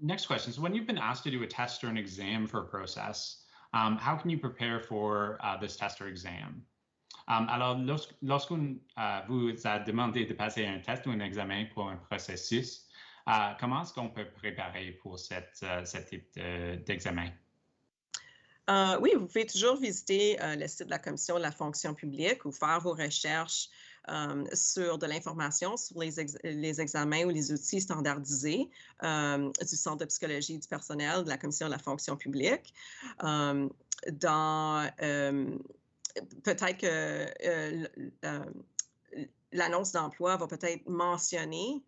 Next question. So when you've been asked to do a test or an exam for a process, how can you prepare for this test or exam? Alors, lorsqu'on vous a demandé de passer un test ou un examen pour un processus, comment est-ce qu'on peut préparer pour ce type d'examen? Oui, vous pouvez toujours visiter le site de la Commission de la fonction publique ou faire vos recherches sur de l'information sur les examens ou les outils standardisés du Centre de psychologie du personnel de la Commission de la fonction publique. Peut-être que l'annonce d'emploi va peut-être mentionner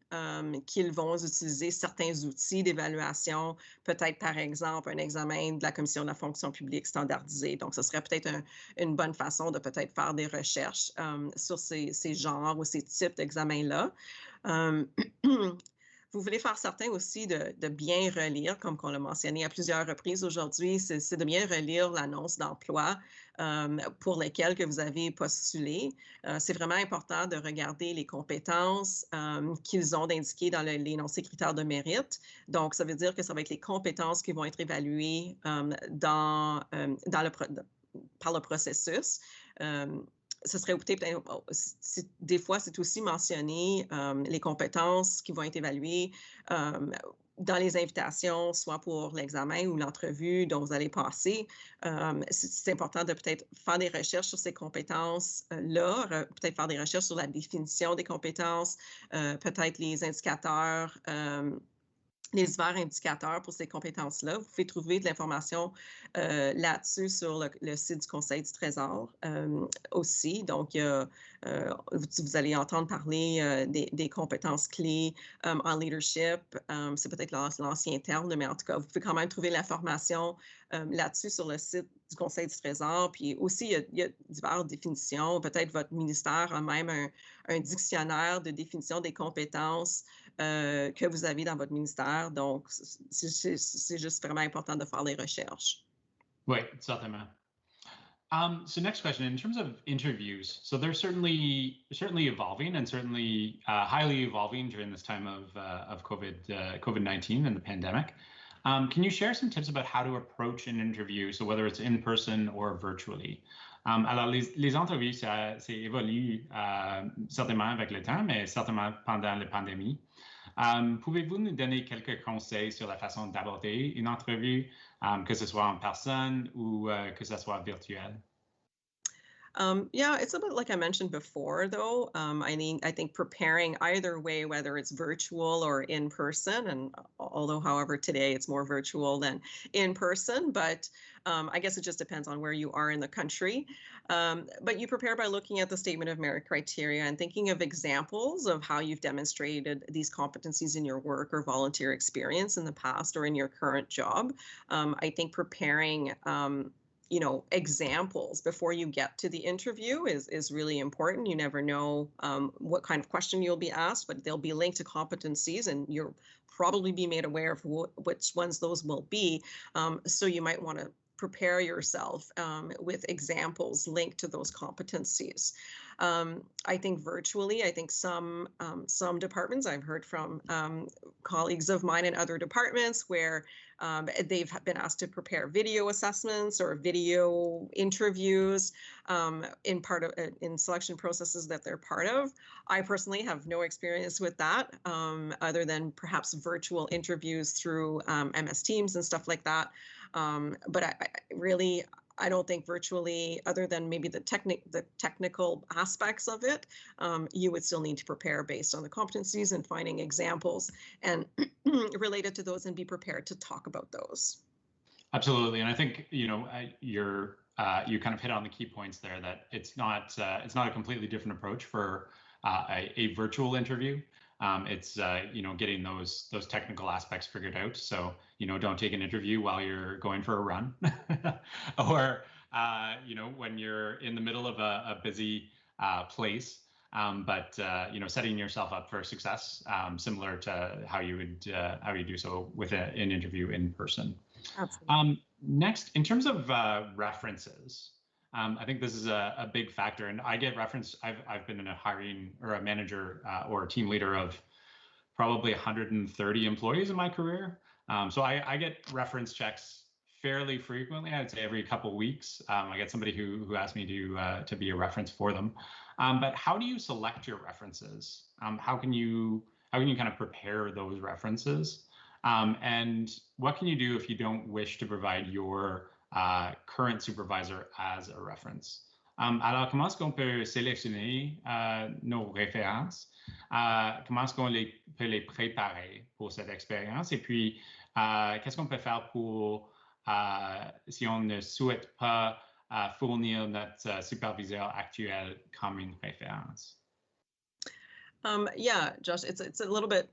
qu'ils vont utiliser certains outils d'évaluation, peut-être par exemple un examen de la Commission de la fonction publique standardisé. Donc, ce serait peut-être une bonne façon de peut-être faire des recherches sur ces genres ou ces types d'examens-là. vous voulez faire certain aussi de bien relire, comme on l'a mentionné à plusieurs reprises aujourd'hui, c'est de bien relire l'annonce d'emploi pour lesquelles que vous avez postulé. C'est vraiment important de regarder les compétences qu'ils ont d'indiquer dans l'énoncé critères de mérite. Donc, ça veut dire que ça va être les compétences qui vont être évaluées par le processus. Ce serait peut-être, des fois, c'est aussi mentionné les compétences qui vont être évaluées dans les invitations, soit pour l'examen ou l'entrevue dont vous allez passer. C'est important de peut-être faire des recherches sur ces compétences-là, peut-être faire des recherches sur la définition des compétences, peut-être les indicateurs, les divers indicateurs pour ces compétences-là. Vous pouvez trouver de l'information là-dessus sur le site du Conseil du Trésor aussi. Donc, vous allez entendre parler des compétences clés en leadership. C'est peut-être l'ancien terme, mais en tout cas, vous pouvez quand même trouver l'information là-dessus sur le site du Conseil du Trésor. Puis aussi, il y a diverses définitions. Peut-être votre ministère a même un dictionnaire de définition des compétences que vous avez dans votre ministère. Donc, c'est juste vraiment important de faire les recherches. Oui, certainement. So next question, in terms of interviews, so they're certainly evolving and certainly highly evolving during this time of COVID-19 and the pandemic. Can you share some tips about how to approach an interview, so whether it's in person or virtually? Alors, les entrevues, ça évolue certainement avec le temps, mais certainement pendant la pandémie. Pouvez-vous nous donner quelques conseils sur la façon d'aborder une entrevue, que ce soit en personne ou que ce soit virtuel? Yeah, it's a bit like I mentioned before, though. I think preparing either way, whether it's virtual or in person, and although, however, today it's more virtual than in person, but I guess it just depends on where you are in the country. But you prepare by looking at the statement of merit criteria and thinking of examples of how you've demonstrated these competencies in your work or volunteer experience in the past or in your current job. I think preparing examples before you get to the interview is really important. You never know what kind of question you'll be asked, but they'll be linked to competencies, and you'll probably be made aware of which ones those will be. So you might want to prepare yourself with examples linked to those competencies. I think virtually, I think some departments, I've heard from colleagues of mine in other departments where they've been asked to prepare video assessments or video interviews in selection processes that they're part of. I personally have no experience with that other than perhaps virtual interviews through MS Teams and stuff like that. But I don't think virtually, other than maybe the technical aspects of it, you would still need to prepare based on the competencies and finding examples and related to those and be prepared to talk about those. Absolutely, and I think you kind of hit on the key points there, that it's not a completely different approach for a virtual interview. It's getting those technical aspects figured out. So don't take an interview while you're going for a run, or when you're in the middle of a busy place. But setting yourself up for success, similar to how you do so with an interview in person. Absolutely. Next, in terms of references. I think this is a big factor, and I get reference. I've been in a hiring or a manager or a team leader of probably 130 employees in my career. So I get reference checks fairly frequently. I'd say every couple of weeks. I get somebody who asks me to be a reference for them. But how do you select your references? How can you kind of prepare those references? And what can you do if you don't wish to provide your current supervisor as a reference? Alors, comment est-ce qu'on peut sélectionner nos références? Comment est-ce qu'on peut les préparer pour cette expérience? Et puis, qu'est-ce qu'on peut faire pour, si on ne souhaite pas fournir notre superviseur actuel comme une référence? Yeah, Josh, it's a little bit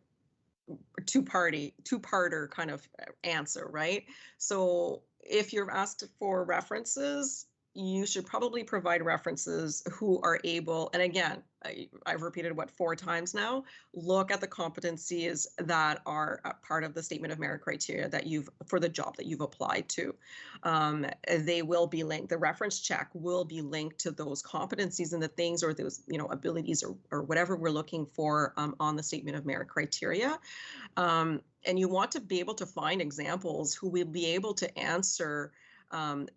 two-parter kind of answer, right? So if you're asked for references, you should probably provide references who are able, and again, I've repeated what 4 times now, look at the competencies that are a part of the statement of merit criteria that for the job that you've applied to. They will be linked, the reference check will be linked to those competencies and the things or those, abilities or whatever we're looking for on the statement of merit criteria. And you want to be able to find examples who will be able to answer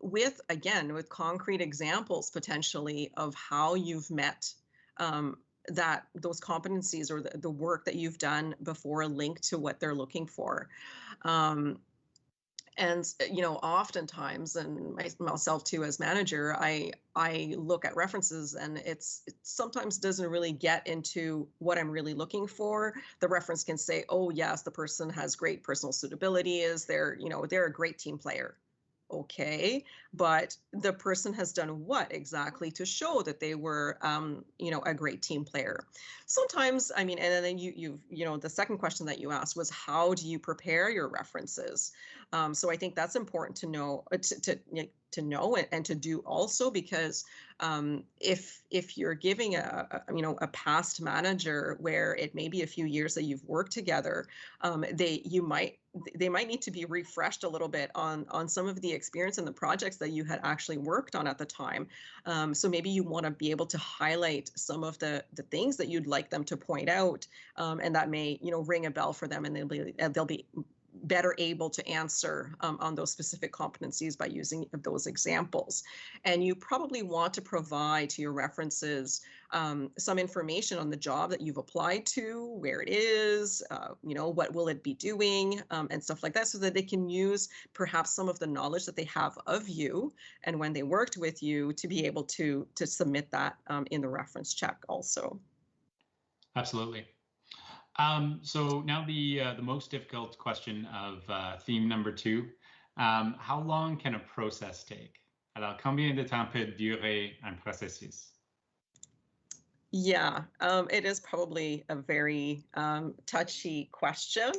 with concrete examples potentially of how you've met those competencies or the work that you've done before linked to what they're looking for. And oftentimes, and myself too as manager, I look at references and it sometimes doesn't really get into what I'm really looking for. The reference can say, oh yes, the person has great personal suitability, they're a great team player. Okay, but the person has done what exactly to show that they were, a great team player? Sometimes, and then the second question that you asked was, how do you prepare your references? So I think that's important to know, to know and to do also, because if you're giving a past manager where it may be a few years that you've worked together, they might need to be refreshed a little bit on some of the experience and the projects that you had actually worked on at the time. So maybe you want to be able to highlight some of the things that you'd like them to point out, and that may ring a bell for them, and they'll be better able to answer on those specific competencies by using those examples. And you probably want to provide to your references some information on the job that you've applied to, where it is, what will it be doing, and stuff like that, so that they can use perhaps some of the knowledge that they have of you and when they worked with you to be able to submit that in the reference check also. Absolutely. So now the most difficult question of theme number 2. How long can a process take? Alors, combien de temps peut durer un processus? Yeah, it is probably a very touchy question.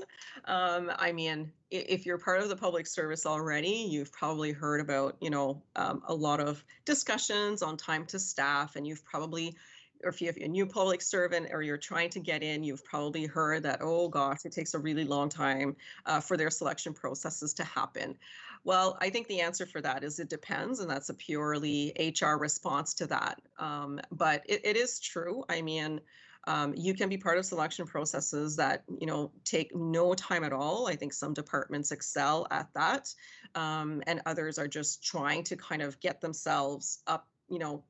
If you're part of the public service already, you've probably heard about, a lot of discussions on time to staff, and you've probably, or if you have a new public servant or you're trying to get in, you've probably heard that, oh gosh, it takes a really long time for their selection processes to happen. Well, I think the answer for that is it depends, and that's a purely HR response to that. But it is true. You can be part of selection processes that, take no time at all. I think some departments excel at that, and others are just trying to kind of get themselves up,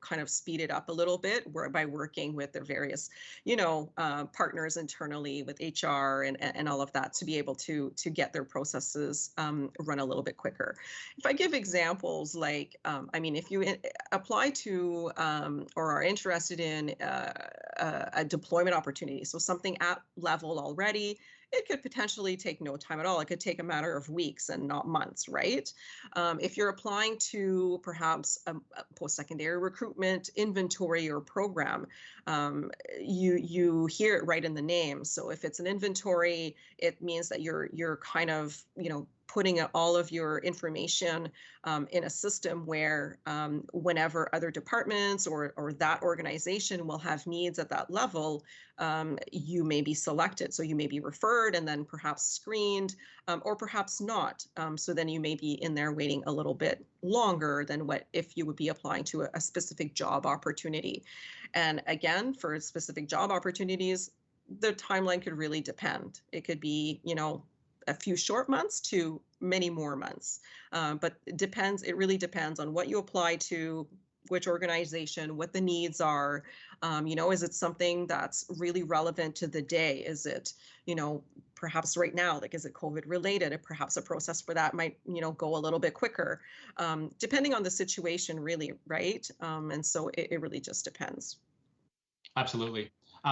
kind of speed it up a little bit by working with their various, partners internally with HR and all of that to be able to get their processes run a little bit quicker. If I give examples like, if you apply to or are interested in a deployment opportunity, so something at level already, it could potentially take no time at all. It could take a matter of weeks and not months, right? If you're applying to perhaps a post-secondary recruitment inventory or program, you hear it right in the name. So if it's an inventory, it means that you're kind of, putting all of your information in a system where whenever other departments or that organization will have needs at that level, you may be selected. So you may be referred and then perhaps screened, or perhaps not. So then you may be in there waiting a little bit longer than what if you would be applying to a specific job opportunity. And again, for specific job opportunities, the timeline could really depend. It could be, a few short months to many more months. But it really depends on what you apply to, which organization, what the needs are. Is it something that's really relevant to the day? Is it, perhaps right now, like, is it COVID related? Perhaps a process for that might, go a little bit quicker, depending on the situation, really, right? And so it really just depends. Absolutely.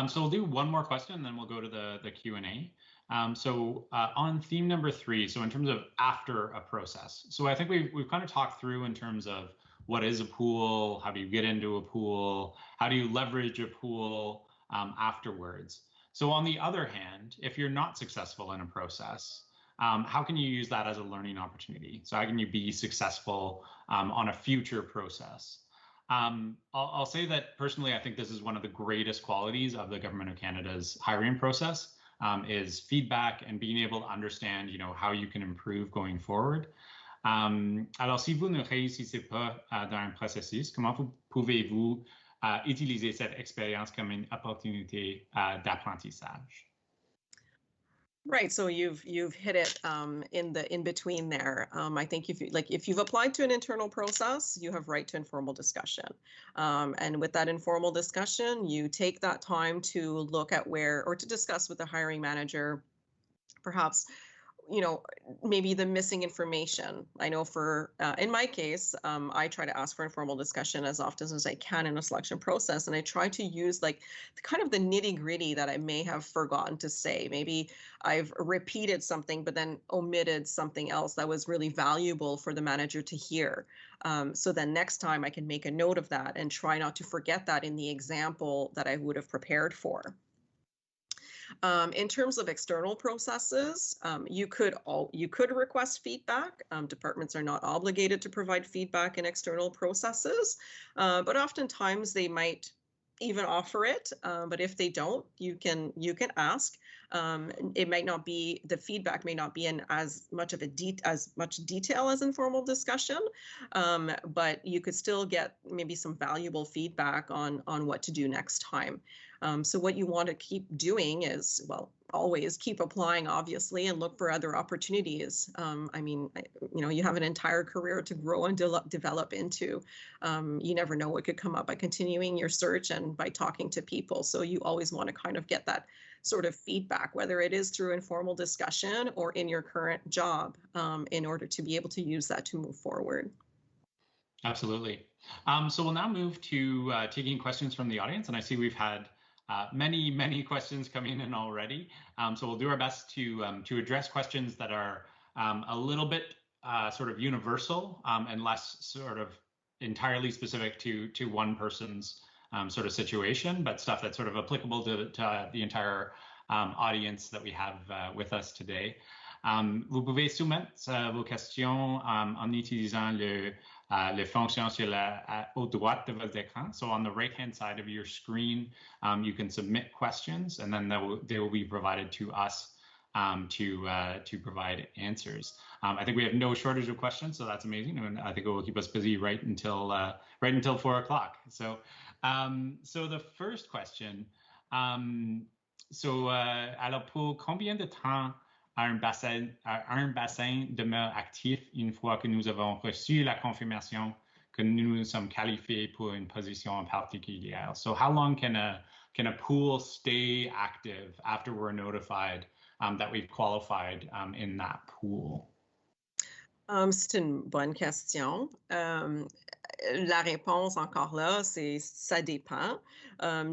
So we'll do one more question, and then we'll go to the Q&A. On theme number 3, so in terms of after a process, so I think we've kind of talked through in terms of what is a pool, how do you get into a pool, how do you leverage a pool afterwards. So on the other hand, if you're not successful in a process, how can you use that as a learning opportunity? So how can you be successful on a future process? I'll say that personally, I think this is one of the greatest qualities of the Government of Canada's hiring process, is feedback and being able to understand, how you can improve going forward. Alors, si vous ne réussissez pas dans un processus, comment pouvez-vous utiliser cette expérience comme une opportunité d'apprentissage? Right, so you've hit it in between there. I think if you've applied to an internal process, you have right to informal discussion, and with that informal discussion, you take that time to look at or to discuss with the hiring manager, perhaps, maybe the missing information. I know in my case, I try to ask for informal discussion as often as I can in a selection process. And I try to use kind of the nitty gritty that I may have forgotten to say. Maybe I've repeated something, but then omitted something else that was really valuable for the manager to hear. So then next time I can make a note of that and try not to forget that in the example that I would have prepared for. In terms of external processes, you could request feedback. Departments are not obligated to provide feedback in external processes, but oftentimes they might even offer it. But if they don't, you can ask. It might not be, the feedback may not be in as much detail as informal discussion, but you could still get maybe some valuable feedback on what to do next time. So what you want to keep doing is, always keep applying, obviously, and look for other opportunities. You have an entire career to grow and develop into. You never know what could come up by continuing your search and by talking to people. So you always want to kind of get that sort of feedback, whether it is through informal discussion or in your current job, in order to be able to use that to move forward. Absolutely. So we'll now move to taking questions from the audience, and I see we've had many questions coming in already. So we'll do our best to address questions that are a little bit sort of universal and less sort of entirely specific to one person's sort of situation, but stuff that's sort of applicable to the entire audience that we have with us today. Vous pouvez soumettre vos questions en utilisant les fonctions sur au droite de votre écran. So on the right-hand side of your screen, you can submit questions, and then they will be provided to us to provide answers. I think we have no shortage of questions, so that's amazing, and I think it will keep us busy right until 4 o'clock. So the first question. Alors pour combien de temps un bassin demeure actif une fois que nous avons reçu la confirmation que nous sommes qualifiés pour une position en particulière? So how long can a pool stay active after we're notified that we've qualified in that pool? C'est une bonne question. La réponse, encore là, ça dépend.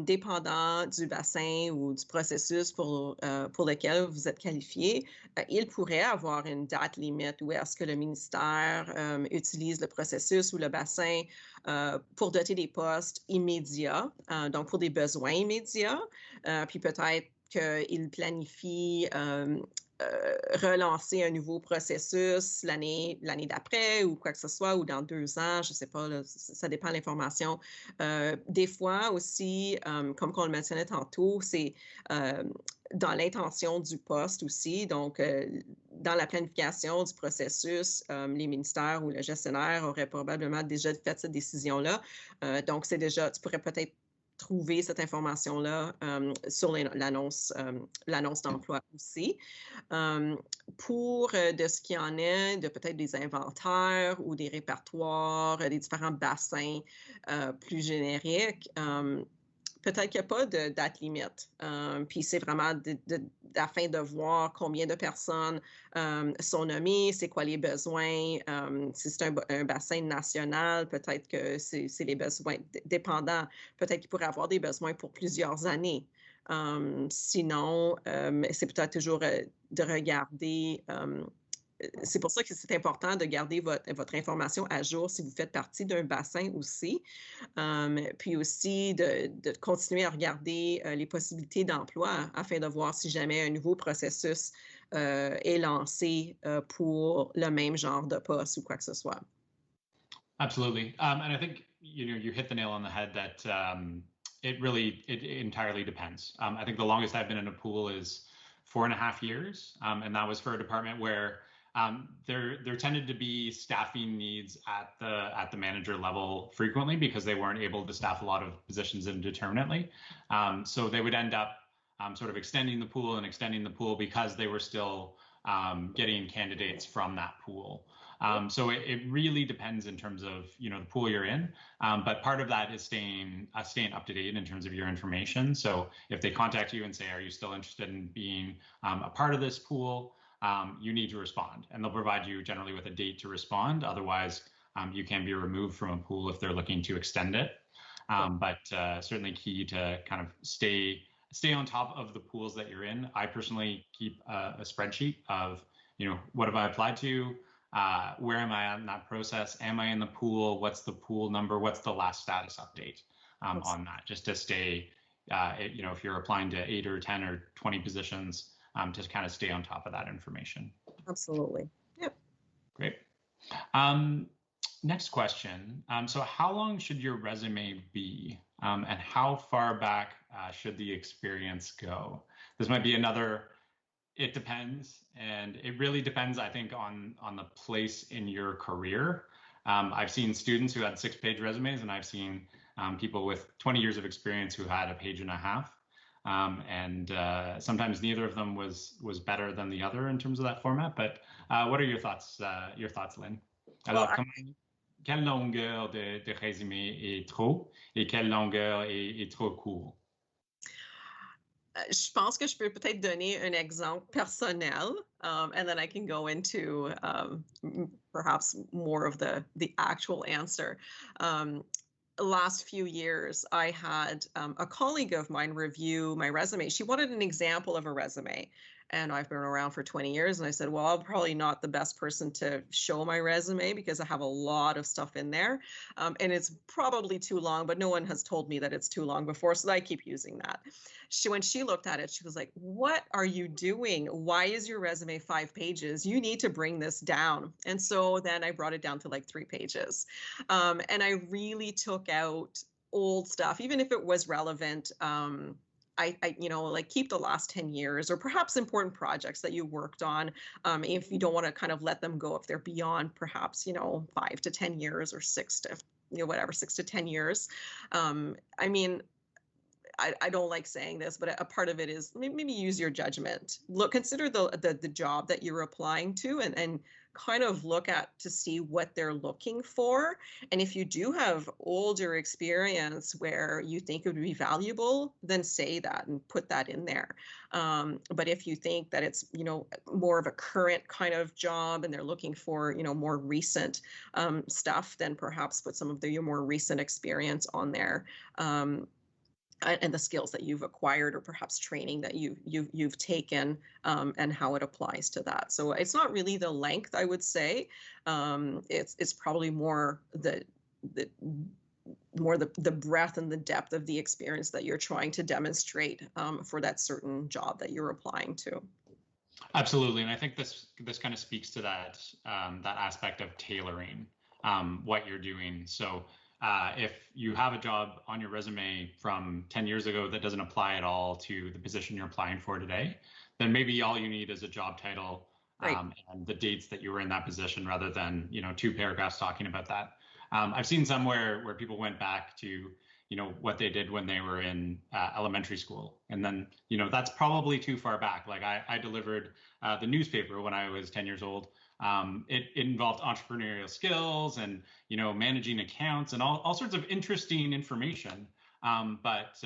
Dépendant du bassin ou du processus pour lequel vous êtes qualifié, il pourrait avoir une date limite où est-ce que le ministère utilise le processus ou le bassin pour doter des postes immédiats, donc pour des besoins immédiats, puis peut-être qu'il planifie relancer un nouveau processus l'année d'après ou quoi que ce soit, ou dans 2 ans, je ne sais pas, là, ça dépend de l'information. Des fois aussi, comme on le mentionnait tantôt, c'est dans l'intention du poste aussi, donc dans la planification du processus, les ministères ou le gestionnaire auraient probablement déjà fait cette décision-là. Donc, tu pourrais peut-être trouver cette information-là sur l'annonce d'emploi aussi. Pour de ce qui en est de peut-être des inventaires ou des répertoires, des différents bassins plus génériques, peut-être qu'il n'y a pas de date limite. Puis c'est vraiment afin de voir combien de personnes sont nommées, c'est quoi les besoins. Si c'est un bassin national, peut-être que c'est les besoins dépendants. Peut-être qu'il pourrait avoir des besoins pour plusieurs années. Sinon, c'est peut-être toujours de regarder c'est pour ça que c'est important de garder votre information à jour si vous faites partie d'un bassin aussi. Puis aussi de continuer à regarder les possibilités d'emploi afin de voir si jamais un nouveau processus est lancé pour le même genre de poste ou quoi que ce soit. Absolutely. And I think, you hit the nail on the head that it entirely depends. I think the longest I've been in a pool is 4.5 years. And that was for a department where there tended to be staffing needs at the manager level frequently because they weren't able to staff a lot of positions indeterminately. So they would end up sort of extending the pool because they were still getting candidates from that pool. So it really depends in terms of the pool you're in, but part of that is staying up to date in terms of your information. So if they contact you and say, "Are you still interested in being a part of this pool?" You need to respond, and they'll provide you generally with a date to respond. Otherwise, you can be removed from a pool if they're looking to extend it. But certainly key to kind of stay on top of the pools that you're in. I personally keep a spreadsheet of what have I applied to. Where am I in that process? Am I in the pool? What's the pool number? What's the last status update on that? Just to stay, if you're applying to 8 or 10 or 20 positions, to kind of stay on top of that information. Absolutely. Yep. Great. Next question. So how long should your resume be? And how far back should the experience go? This might be another. It depends, and it really depends, I think, on the place in your career. I've seen students who had 6-page resumes, and I've seen people with 20 years of experience who had a page and a half. And sometimes neither of them was better than the other in terms of that format. But what are your thoughts, Lynn? Alors, quelle longueur de résumé est trop et quelle longueur est trop court? Je pense que je peux peut-être donner un exemple personnel, and then I can go into perhaps more of the actual answer. Last few years, I had a colleague of mine review my resume. She wanted an example of a resume. And I've been around for 20 years. And I said, well, I'm probably not the best person to show my resume because I have a lot of stuff in there. And it's probably too long, but no one has told me that it's too long before. So I keep using that. When she looked at it, she was like, what are you doing? Why is your resume 5 pages? You need to bring this down. And so then I brought it down to like 3 pages. And I really took out old stuff, even if it was relevant. I like keep the last 10 years or perhaps important projects that you worked on. If you don't want to kind of let them go, if they're beyond perhaps, 5 to 10 years or 6 to 10 years. I mean, I don't like saying this, but a part of it is maybe use your judgment. Consider the job that you're applying to and kind of look at to see what they're looking for. And if you do have older experience where you think it would be valuable, then say that and put that in there. But if you think that it's, more of a current kind of job and they're looking for, more recent stuff, then perhaps put some of your more recent experience on there. And the skills that you've acquired or perhaps training that you've taken and how it applies to that. So it's not really the length, I would say. It's probably more the breadth and the depth of the experience that you're trying to demonstrate for that certain job that you're applying to. Absolutely, and I think this kind of speaks to that aspect of tailoring what you're doing. So if you have a job on your resume from 10 years ago that doesn't apply at all to the position you're applying for today, then maybe all you need is a job title and the dates that you were in that position rather than 2 paragraphs talking about that. I've seen some where people went back to what they did when they were in elementary school, and then that's probably too far back. Like I delivered the newspaper when I was 10 years old. It involved entrepreneurial skills and managing accounts and all sorts of interesting information. But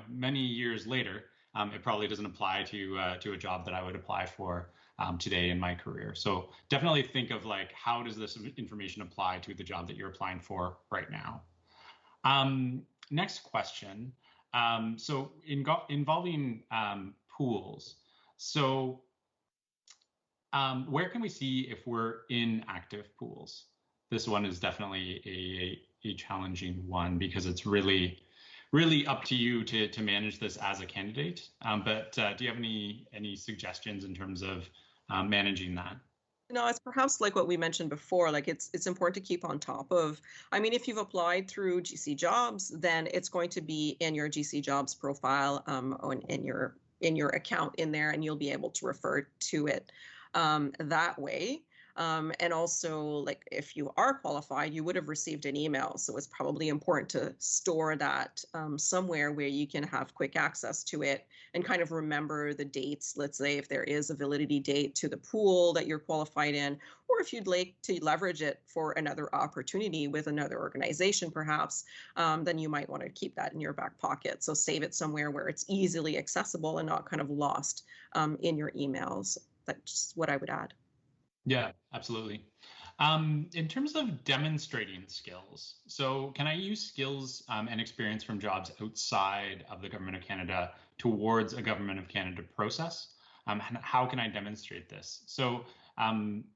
many years later, it probably doesn't apply to a job that I would apply for today in my career. So definitely think of like, how does this information apply to the job that you're applying for right now? Next question. So involving pools. So Where can we see if we're in active pools? This one is definitely a challenging one because it's really up to you to manage this as a candidate. But do you have any suggestions in terms of managing that? No, it's perhaps like what we mentioned before, like it's important to keep on top of. I mean, if you've applied through GC Jobs, then it's going to be in your GC Jobs profile, in your account in there, and you'll be able to refer to it that way. And also, like if you are qualified, you would have received an email. So it's probably important to store that somewhere where you can have quick access to it and kind of remember the dates. Let's say if there is a validity date to the pool that you're qualified in, or if you'd like to leverage it for another opportunity with another organization, perhaps, then you might want to keep that in your back pocket. So save it somewhere where it's easily accessible and not kind of lost in your emails. That's what I would add. Yeah, absolutely. In terms of demonstrating skills, so can I use skills and experience from jobs outside of the Government of Canada towards a Government of Canada process? And how can I demonstrate this? So,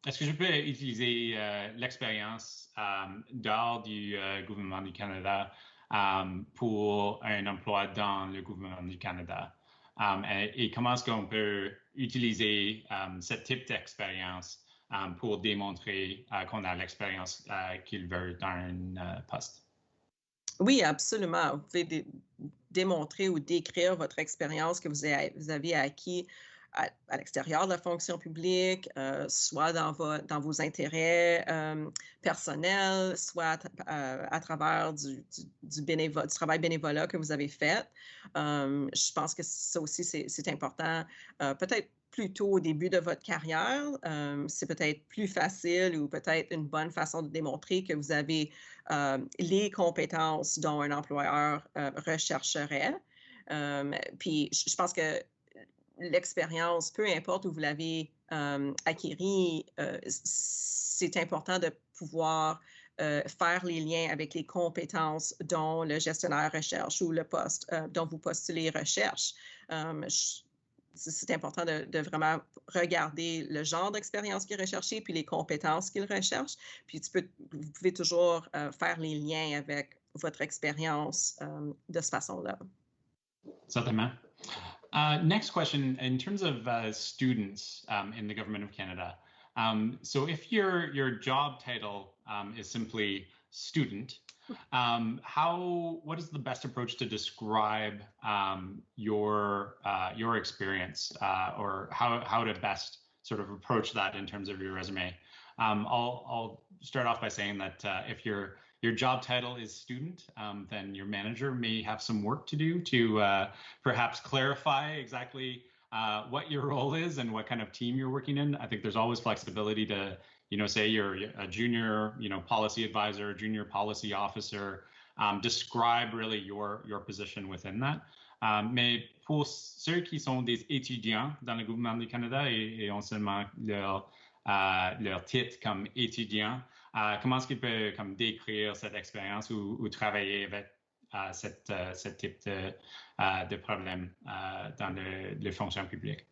est-ce que je peux utiliser l'expérience dehors du gouvernement du Canada pour un emploi dans le gouvernement du Canada? Et comment est-ce qu'on peut utiliser ce type d'expérience pour démontrer qu'on a l'expérience qu'il veut dans un poste? Oui, absolument. Vous pouvez démontrer ou décrire votre expérience que vous avez acquis à l'extérieur de la fonction publique, soit dans vos intérêts personnels, soit à travers du travail bénévolat que vous avez fait. Je pense que ça aussi, c'est important. Peut-être plutôt au début de votre carrière, c'est peut-être plus facile ou peut-être une bonne façon de démontrer que vous avez les compétences dont un employeur rechercherait. Puis je pense que l'expérience, peu importe où vous l'avez acquérie, c'est important de pouvoir faire les liens avec les compétences dont le gestionnaire recherche ou le poste dont vous postulez recherche. C'est important de vraiment regarder le genre d'expérience qu'il est recherché, puis les compétences qu'il recherche. Puis vous pouvez toujours faire les liens avec votre expérience de cette façon-là. Certainement. Next question, in terms of students in the Government of Canada. So if your job title is simply student, what is the best approach to describe your experience or how to best sort of approach that in terms of your resume? I'll start off by saying that if your job title is student, then your manager may have some work to do to perhaps clarify exactly what your role is and what kind of team you're working in. I think there's always flexibility to, say you're a junior, policy advisor, junior policy officer, describe really your position within that. Mais pour ceux qui sont des étudiants dans le gouvernement du Canada et ont seulement leur titre comme étudiant, comment est-ce qu'ils peuvent comme décrire cette expérience ou travailler avec ce type de problème dans les fonctions publiques?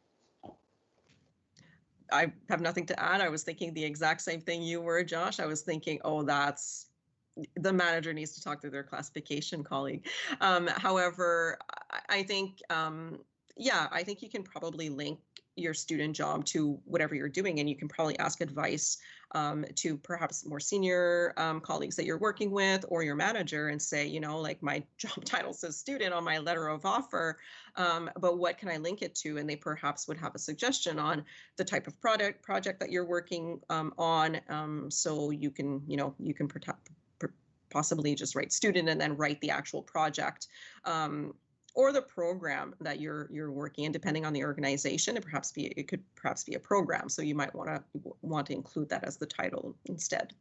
I have nothing to add. I was thinking the exact same thing you were, Josh. I was thinking, oh, the manager needs to talk to their classification colleague. However, I think, I think you can probably link your student job to whatever you're doing, and you can probably ask advice to perhaps more senior colleagues that you're working with or your manager and say, like my job title says student on my letter of offer, but what can I link it to? And they perhaps would have a suggestion on the type of project that you're working on. So you can, possibly just write student and then write the actual project. Or the program that you're working in, depending on the organization, it could perhaps be a program. So you might want to include that as the title instead.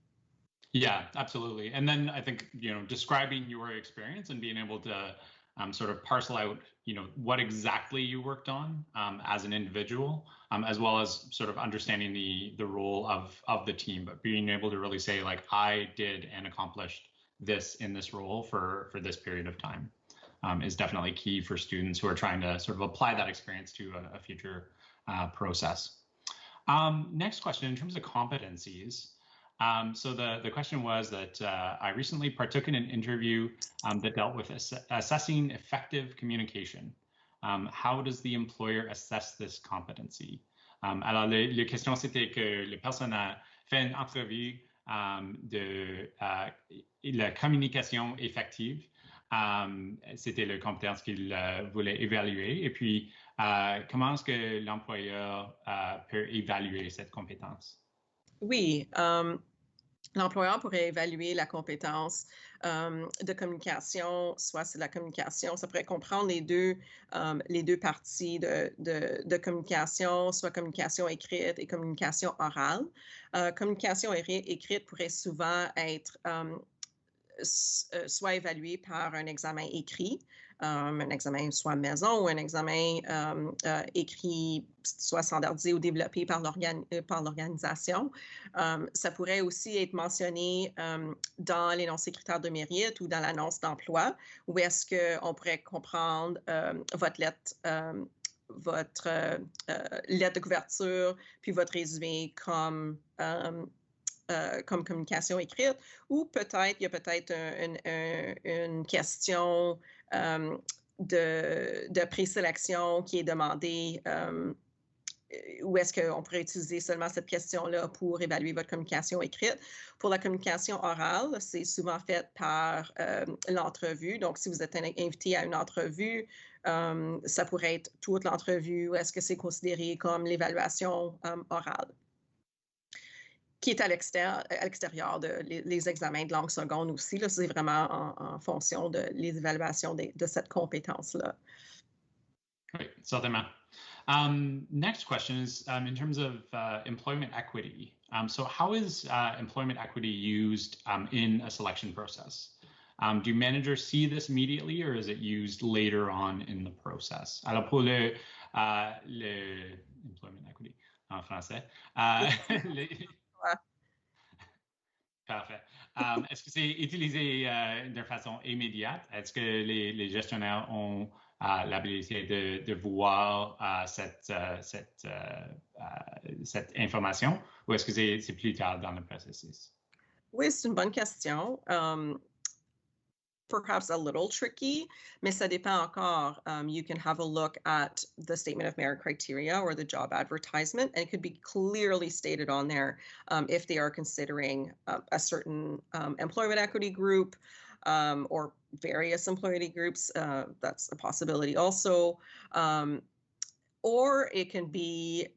Yeah, absolutely. And then I think describing your experience and being able to sort of parcel out what exactly you worked on as an individual, as well as sort of understanding the role of the team, but being able to really say like I did and accomplished this in this role for this period of time. Is definitely key for students who are trying to sort of apply that experience to a future process. Next question, in terms of competencies. So the question was that I recently partook in an interview that dealt with assessing effective communication. How does the employer assess this competency? Alors, la question, c'était que la personne a fait une entrevue de la communication effective. C'était la compétence qu'il voulait évaluer. Et puis, comment est-ce que l'employeur peut évaluer cette compétence? Oui, l'employeur pourrait évaluer la compétence de communication, soit c'est la communication, ça pourrait comprendre les deux parties de communication, soit communication écrite et communication orale. Communication écrite pourrait souvent être soit évaluée par un examen écrit, un examen soit maison ou un examen écrit, soit standardisé ou développé par l'organisation. Ça pourrait aussi être mentionné dans l'énoncé critères de mérite ou dans l'annonce d'emploi, où est-ce qu'on pourrait comprendre votre lettre lettre de couverture, puis votre résumé comme communication écrite, ou peut-être, il y a peut-être une question de présélection qui est demandée, où est-ce qu'on pourrait utiliser seulement cette question-là pour évaluer votre communication écrite. Pour la communication orale, c'est souvent fait par l'entrevue. Donc, si vous êtes invité à une entrevue, ça pourrait être toute l'entrevue, ou est-ce que c'est considéré comme l'évaluation orale, qui est à l'extérieur les examens de langue seconde aussi. C'est vraiment en fonction de les évaluations de cette compétence-là. Great, certainement. Next question is in terms of employment equity. So how is employment equity used in a selection process? Do managers see this immediately, or is it used later on in the process? Alors pour le employment equity en français, Parfait. Est-ce que c'est utilisé de façon immédiate? Est-ce que les gestionnaires ont l'habilité de voir cette information, ou est-ce que c'est plus tard dans le processus? Oui, c'est une bonne question. Perhaps a little tricky, mais ça dépend encore. You can have a look at the statement of merit criteria or the job advertisement, and it could be clearly stated on there if they are considering a certain employment equity group or various employee groups. That's a possibility also. Or it can be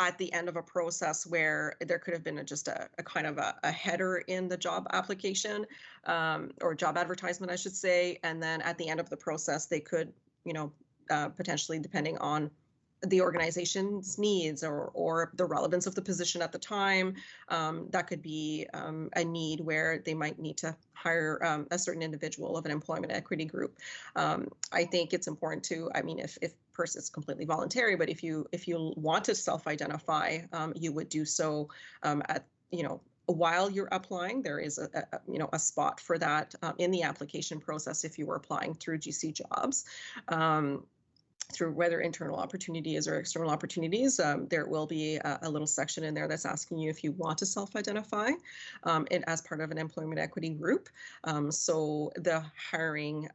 at the end of a process where there could have been just a kind of a header in the job application or job advertisement, I should say. And then at the end of the process, they could, potentially, depending on the organization's needs or the relevance of the position at the time, that could be a need where they might need to hire a certain individual of an employment equity group. I think it's important to, if person is completely voluntary, but if you want to self-identify, you would do so while you're applying. There is a spot for that in the application process if you were applying through GC Jobs. Through whether internal opportunities or external opportunities, there will be a little section in there that's asking you if you want to self-identify and as part of an employment equity group. So the hiring,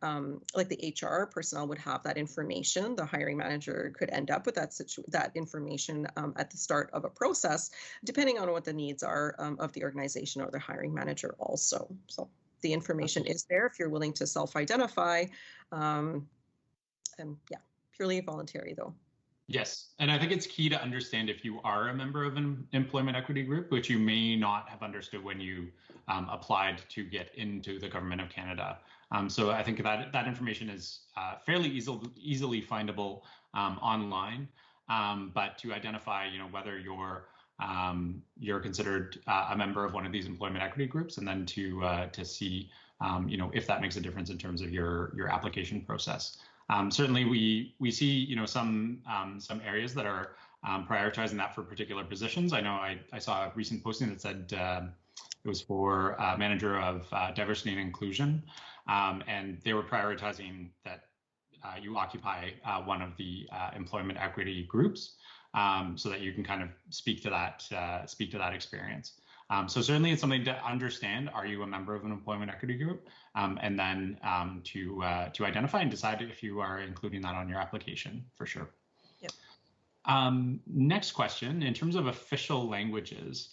like the HR personnel would have that information. The hiring manager could end up with that information at the start of a process, depending on what the needs are of the organization or the hiring manager also. So the information is there if you're willing to self-identify. And yeah. Purely voluntary, though. Yes, and I think it's key to understand if you are a member of an employment equity group, which you may not have understood when you applied to get into the Government of Canada. So I think that information is fairly easily findable online, but to identify, whether you're considered a member of one of these employment equity groups, and then to see, if that makes a difference in terms of your application process. Certainly, we see some areas that are prioritizing that for particular positions. I know I saw a recent posting that said it was for manager of diversity and inclusion, and they were prioritizing that you occupy one of the employment equity groups. so that you can kind of speak to that experience. So certainly it's something to understand. Are you a member of an employment equity group? And then to identify and decide if you are including that on your application, for sure. Yep. Next question, in terms of official languages,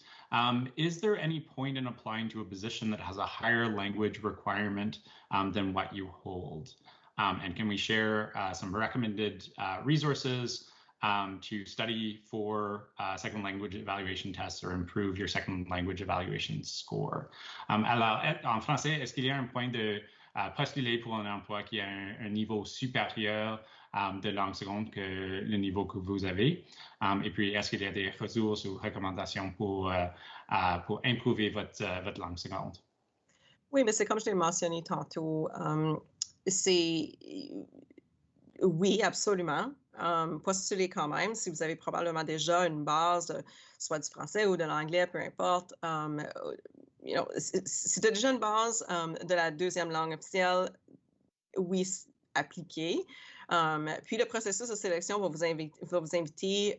is there any point in applying to a position that has a higher language requirement than what you hold? And can we share some recommended resources to study for second language evaluation tests or improve your second language evaluation score? Alors, en français, est-ce qu'il y a un point de postuler pour un emploi qui a un niveau supérieur de langue seconde que le niveau que vous avez? Et puis, est-ce qu'il y a des ressources ou recommandations pour improver votre langue seconde? Oui, mais c'est comme je l'ai mentionné tantôt, c'est oui, absolument. Postulez quand même si vous avez probablement déjà une base, soit du français ou de l'anglais, peu importe. Si tu as déjà une base de la deuxième langue officielle, oui, appliquez. Puis le processus de sélection va vous inviter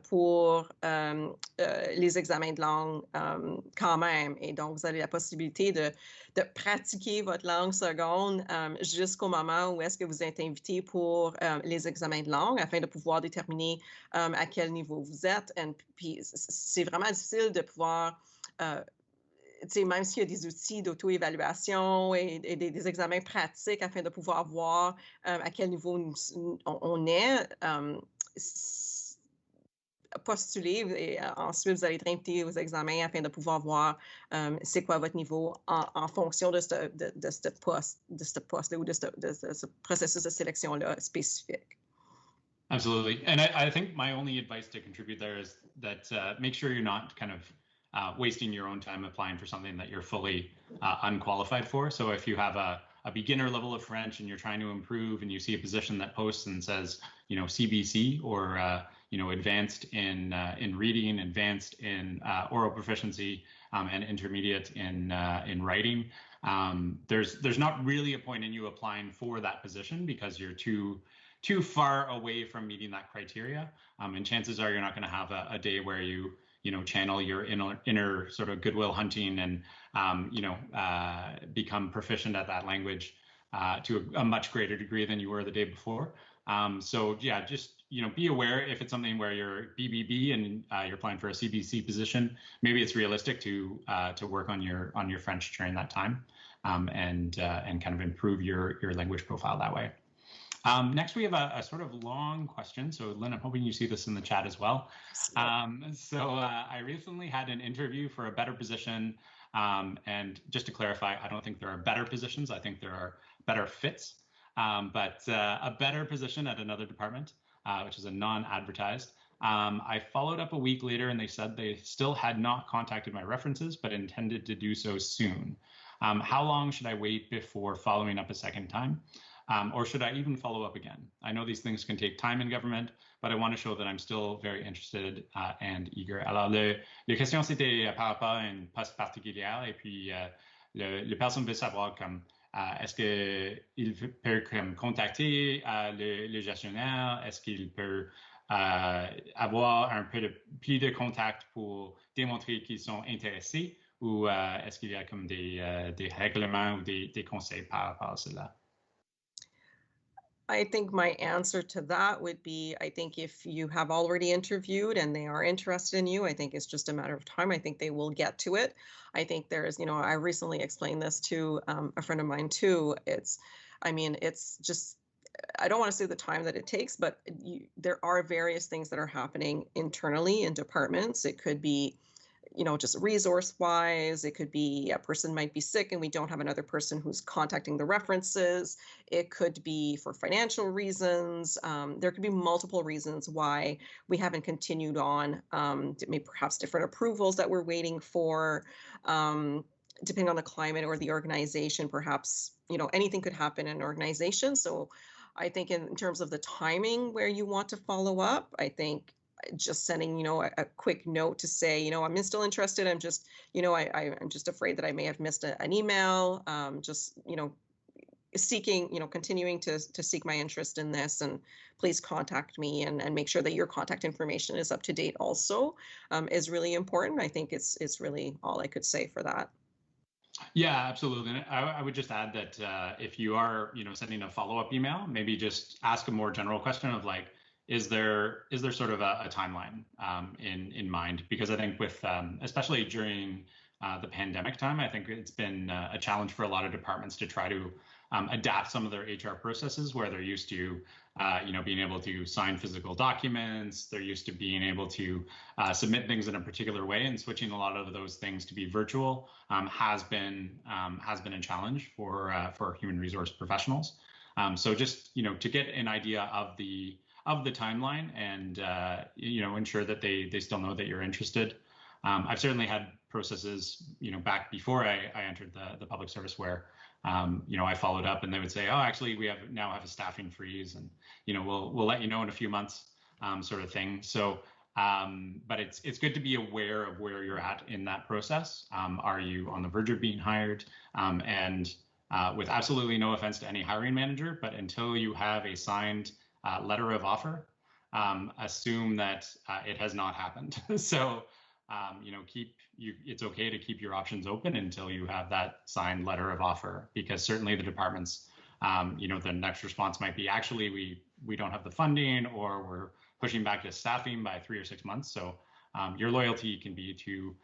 pour les examens de langue quand même. Et donc, vous avez la possibilité de pratiquer votre langue seconde jusqu'au moment où est-ce que vous êtes invité pour les examens de langue afin de pouvoir déterminer à quel niveau vous êtes. Puis c'est vraiment difficile de pouvoir même s'il y a des outils d'auto-évaluation et des examens pratiques afin de pouvoir voir à quel niveau on est, postuler et ensuite vous allez être invité aux examens afin de pouvoir voir c'est quoi votre niveau en fonction de ce poste-là ou de ce processus de sélection-là spécifique. Absolutely. And I think my only advice to contribute there is that make sure you're not kind of wasting your own time applying for something that you're fully unqualified for. So if you have a beginner level of French and you're trying to improve and you see a position that posts and says, CBC or, advanced in reading, advanced in oral proficiency, and intermediate in writing, there's not really a point in you applying for that position because you're too far away from meeting that criteria. And chances are you're not going to have a day where you channel your inner sort of goodwill hunting and, become proficient at that language to a much greater degree than you were the day before. So yeah, just, be aware if it's something where you're BBB and you're applying for a CBC position, maybe it's realistic to work on your French during that time and kind of improve your language profile that way. Next, we have a sort of long question. So, Lynn, I'm hoping you see this in the chat as well. I recently had an interview for a better position. And just to clarify, I don't think there are better positions. I think there are better fits. But a better position at another department, which is a non-advertised. I followed up a week later and they said they still had not contacted my references, but intended to do so soon. How long should I wait before following up a second time? Or should I even follow up again? I know these things can take time in government, but I want to show that I'm still very interested and eager. Alors, les questions, c'était par rapport à une poste particulière, et puis le personne veut savoir comme est-ce qu'il peut comme contacter le gestionnaire? Est-ce qu'il peut avoir un peu plus de contact pour démontrer qu'ils sont intéressés? Ou est-ce qu'il y a comme des règlements ou des conseils par rapport à cela? I think my answer to that would be, I think if you have already interviewed and they are interested in you, I think it's just a matter of time. I think they will get to it. I think there's, I recently explained this to a friend of mine too. It's just, I don't want to say the time that it takes, but there are various things that are happening internally in departments. It could be, just resource-wise, it could be a person might be sick and we don't have another person who's contacting the references. It could be for financial reasons. There could be multiple reasons why we haven't continued on. Maybe perhaps different approvals that we're waiting for, depending on the climate or the organization. Perhaps, anything could happen in an organization. So I think in terms of the timing where you want to follow up, I think just sending, a quick note to say, I'm still interested. I'm just, I'm just afraid that I may have missed an email. Just, seeking, continuing to seek my interest in this, and please contact me, and make sure that your contact information is up to date also, is really important. I think it's really all I could say for that. Yeah, absolutely. And I would just add that if you are, sending a follow-up email, maybe just ask a more general question of like, is there sort of a timeline in mind? Because I think with especially during the pandemic time, I think it's been a challenge for a lot of departments to try to adapt some of their HR processes where they're used to, being able to sign physical documents. They're used to being able to submit things in a particular way, and switching a lot of those things to be virtual has been a challenge for human resource professionals. So just to get an idea of the timeline, and ensure that they still know that you're interested. I've certainly had processes back before I entered the public service where I followed up, and they would say, oh, actually we now have a staffing freeze, and we'll let you know in a few months, sort of thing. So but it's good to be aware of where you're at in that process. Are you on the verge of being hired? And with absolutely no offense to any hiring manager, but until you have a signed letter of offer, assume that it has not happened. So it's okay to keep your options open until you have that signed letter of offer, because certainly the departments, the next response might be, actually we don't have the funding, or we're pushing back to staffing by 3 or 6 months. So your loyalty can be to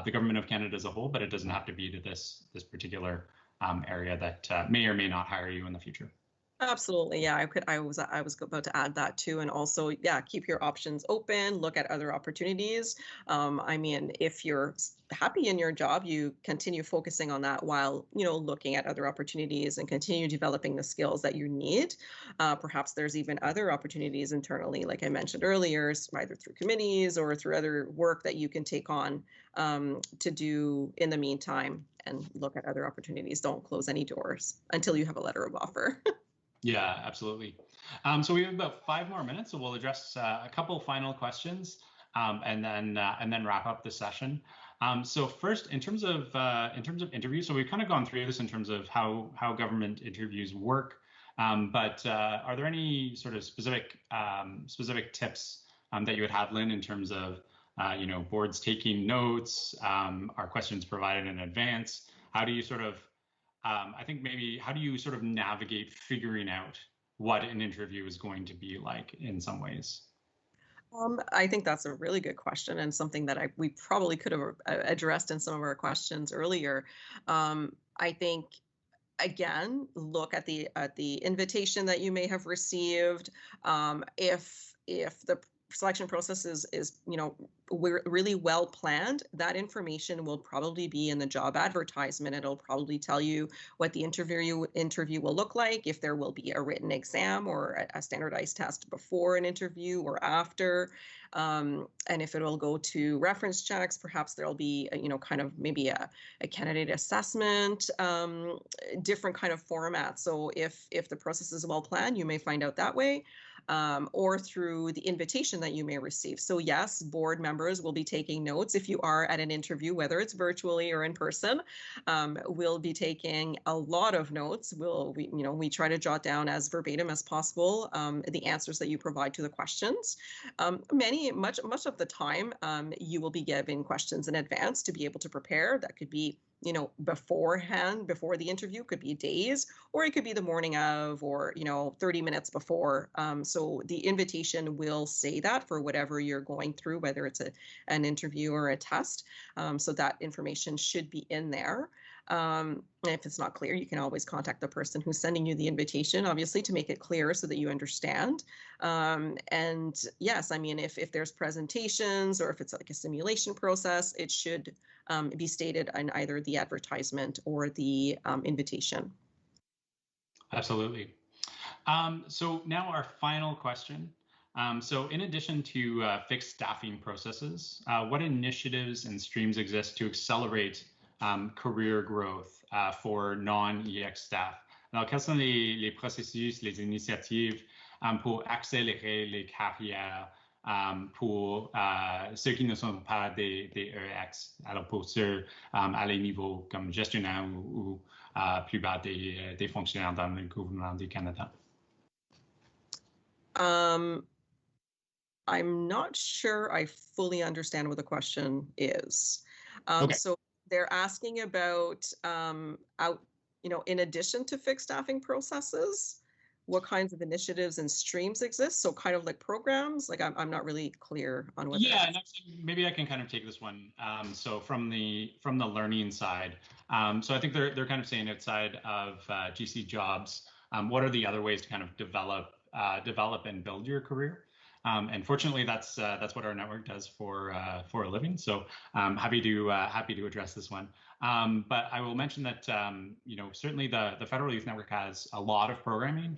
the government of Canada as a whole, but it doesn't have to be to this particular area that may or may not hire you in the future. Absolutely. Yeah, I was about to add that too. And also, yeah, keep your options open, look at other opportunities. I mean, if you're happy in your job, you continue focusing on that while, looking at other opportunities and continue developing the skills that you need. Perhaps there's even other opportunities internally, like I mentioned earlier, either through committees or through other work that you can take on to do in the meantime, and look at other opportunities. Don't close any doors until you have a letter of offer. Yeah, absolutely. So we have about 5 more minutes, so we'll address a couple final questions, and then wrap up the session. So first, in terms of interviews, so we've kind of gone through this in terms of how government interviews work. But are there any sort of specific tips that you would have, Lynn, in terms of boards taking notes? Are questions provided in advance? How do you sort of I think maybe how do you sort of navigate figuring out what an interview is going to be like in some ways? I think that's a really good question, and something that we probably could have addressed in some of our questions earlier. I think, again, look at the invitation that you may have received. If the selection process is we're really well planned, that information will probably be in the job advertisement. It'll probably tell you what the interview will look like, if there will be a written exam or a standardized test before an interview or after, and if it will go to reference checks. Perhaps there'll be kind of maybe a candidate assessment, different kind of format. So if the process is well planned, you may find out that way. Or through the invitation that you may receive. So yes, board members will be taking notes if you are at an interview, whether it's virtually or in person. We'll be taking a lot of notes. We try to jot down as verbatim as possible the answers that you provide to the questions. Much of the time, you will be given questions in advance to be able to prepare. That could be beforehand, before the interview, could be days, or it could be the morning of, or 30 minutes before. So the invitation will say that for whatever you're going through, whether it's an interview or a test. So that information should be in there. If it's not clear, you can always contact the person who's sending you the invitation, obviously, to make it clear so that you understand. And yes, I mean, if there's presentations, or if it's like a simulation process, it should be stated in either the advertisement or the invitation. Absolutely. So now our final question. So in addition to fixed staffing processes, what initiatives and streams exist to accelerate career growth for non-EX staff? Alors, quels sont les processus, les initiatives pour accélérer les carrières pour ceux qui ne sont pas des EX? Alors, pour ceux à les niveaux comme gestionnaire ou plus bas des fonctionnaires dans le gouvernement du Canada? I'm not sure I fully understand what the question is. Okay. So they're asking about in addition to fixed staffing processes, what kinds of initiatives and streams exist? So kind of like programs, like I'm not really clear on what they're Yeah, asking. and actually, maybe I can kind of take this one. So from the learning side, so I think they're kind of saying outside of GC jobs, what are the other ways to kind of develop and build your career? And fortunately, that's what our network does for a living. So happy to address this one. But I will mention that certainly the Federal Youth Network has a lot of programming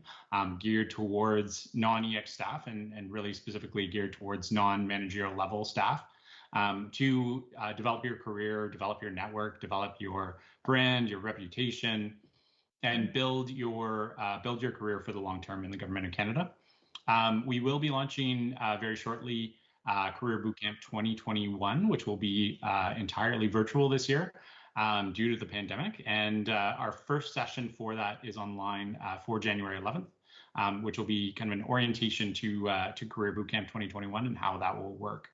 geared towards non-EX staff and really specifically geared towards non-managerial level staff to develop your career, develop your network, develop your brand, your reputation, and build your career for the long term in the government of Canada. We will be launching very shortly Career Bootcamp 2021, which will be entirely virtual this year due to the pandemic. And our first session for that is online for January 11th, which will be kind of an orientation to Career Bootcamp 2021 and how that will work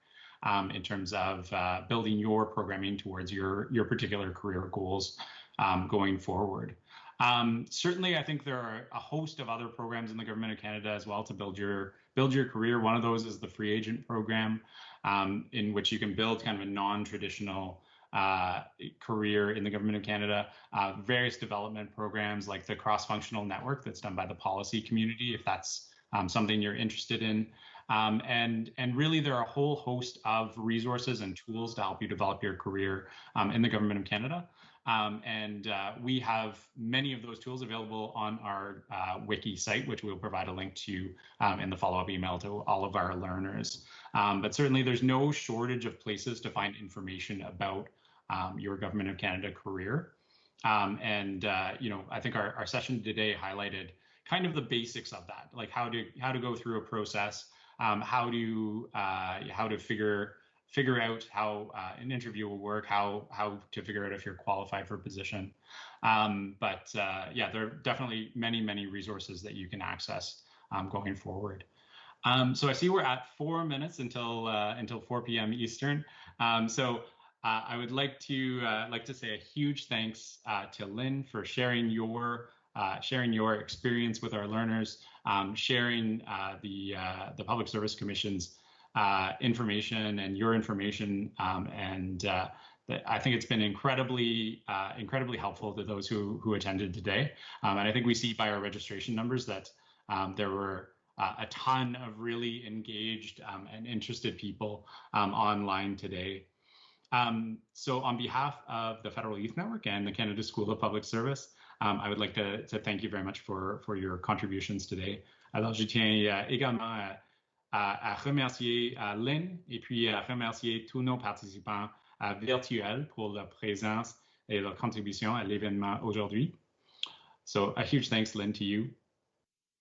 in terms of building your programming towards your particular career goals going forward. Certainly, I think there are a host of other programs in the government of Canada as well to build your career. One of those is the free agent program, in which you can build kind of a non-traditional career in the government of Canada. Various development programs like the cross-functional network that's done by the policy community, if that's something you're interested in. And really, there are a whole host of resources and tools to help you develop your career in the government of Canada. We have many of those tools available on our wiki site, which we'll provide a link to in the follow-up email to all of our learners. But certainly there's no shortage of places to find information about your Government of Canada career. I think our session today highlighted kind of the basics of that, like how to go through a process, how to figure out how an interview will work, how to figure out if you're qualified for a position. Yeah, there are definitely many resources that you can access going forward. So I see we're at 4 minutes until 4 p.m. Eastern. I would like to say a huge thanks to Lynn for sharing your experience with our learners, sharing the Public Service Commission's information and your information, I think it's been incredibly helpful to those who attended today. And I think we see by our registration numbers that there were a ton of really engaged and interested people online today. So on behalf of the Federal Youth Network and the Canada School of Public Service, I would like to thank you very much for your contributions today. Alors, je tiens également à remercier Lynn et puis à remercier tous nos participants virtuels pour leur présence et leur contribution à l'événement aujourd'hui. So a huge thanks, Lynn, to you.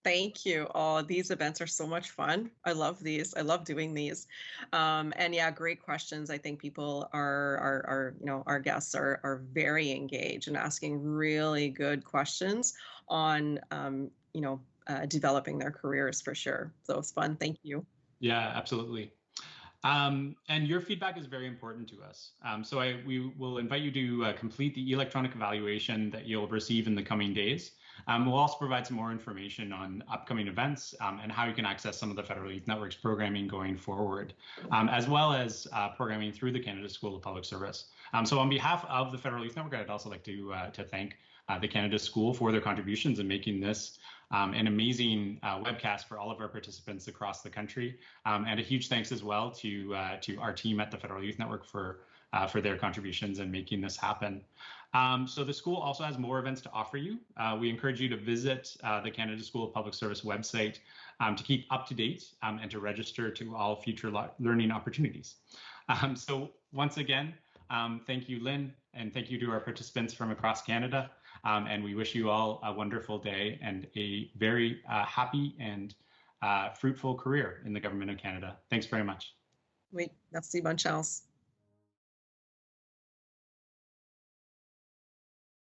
Thank you. Oh, these events are so much fun. I love these. I love doing these. And yeah, great questions. I think people are our guests are very engaged and asking really good questions on, developing their careers for sure. So it's fun. Thank you. Yeah, absolutely. And your feedback is very important to us. So we will invite you to complete the electronic evaluation that you'll receive in the coming days. We'll also provide some more information on upcoming events and how you can access some of the Federal Youth Network's programming going forward, as well as programming through the Canada School of Public Service. So on behalf of the Federal Youth Network, I'd also like to thank the Canada School for their contributions in making this an amazing webcast for all of our participants across the country. And a huge thanks as well to our team at the Federal Youth Network for their contributions and making this happen. So the school also has more events to offer you. We encourage you to visit the Canada School of Public Service website to keep up to date and to register to all future learning opportunities. So once again, thank you, Lynn, and thank you to our participants from across Canada. And we wish you all a wonderful day and a very happy and fruitful career in the Government of Canada. Thanks very much. Oui, merci, bonne chance.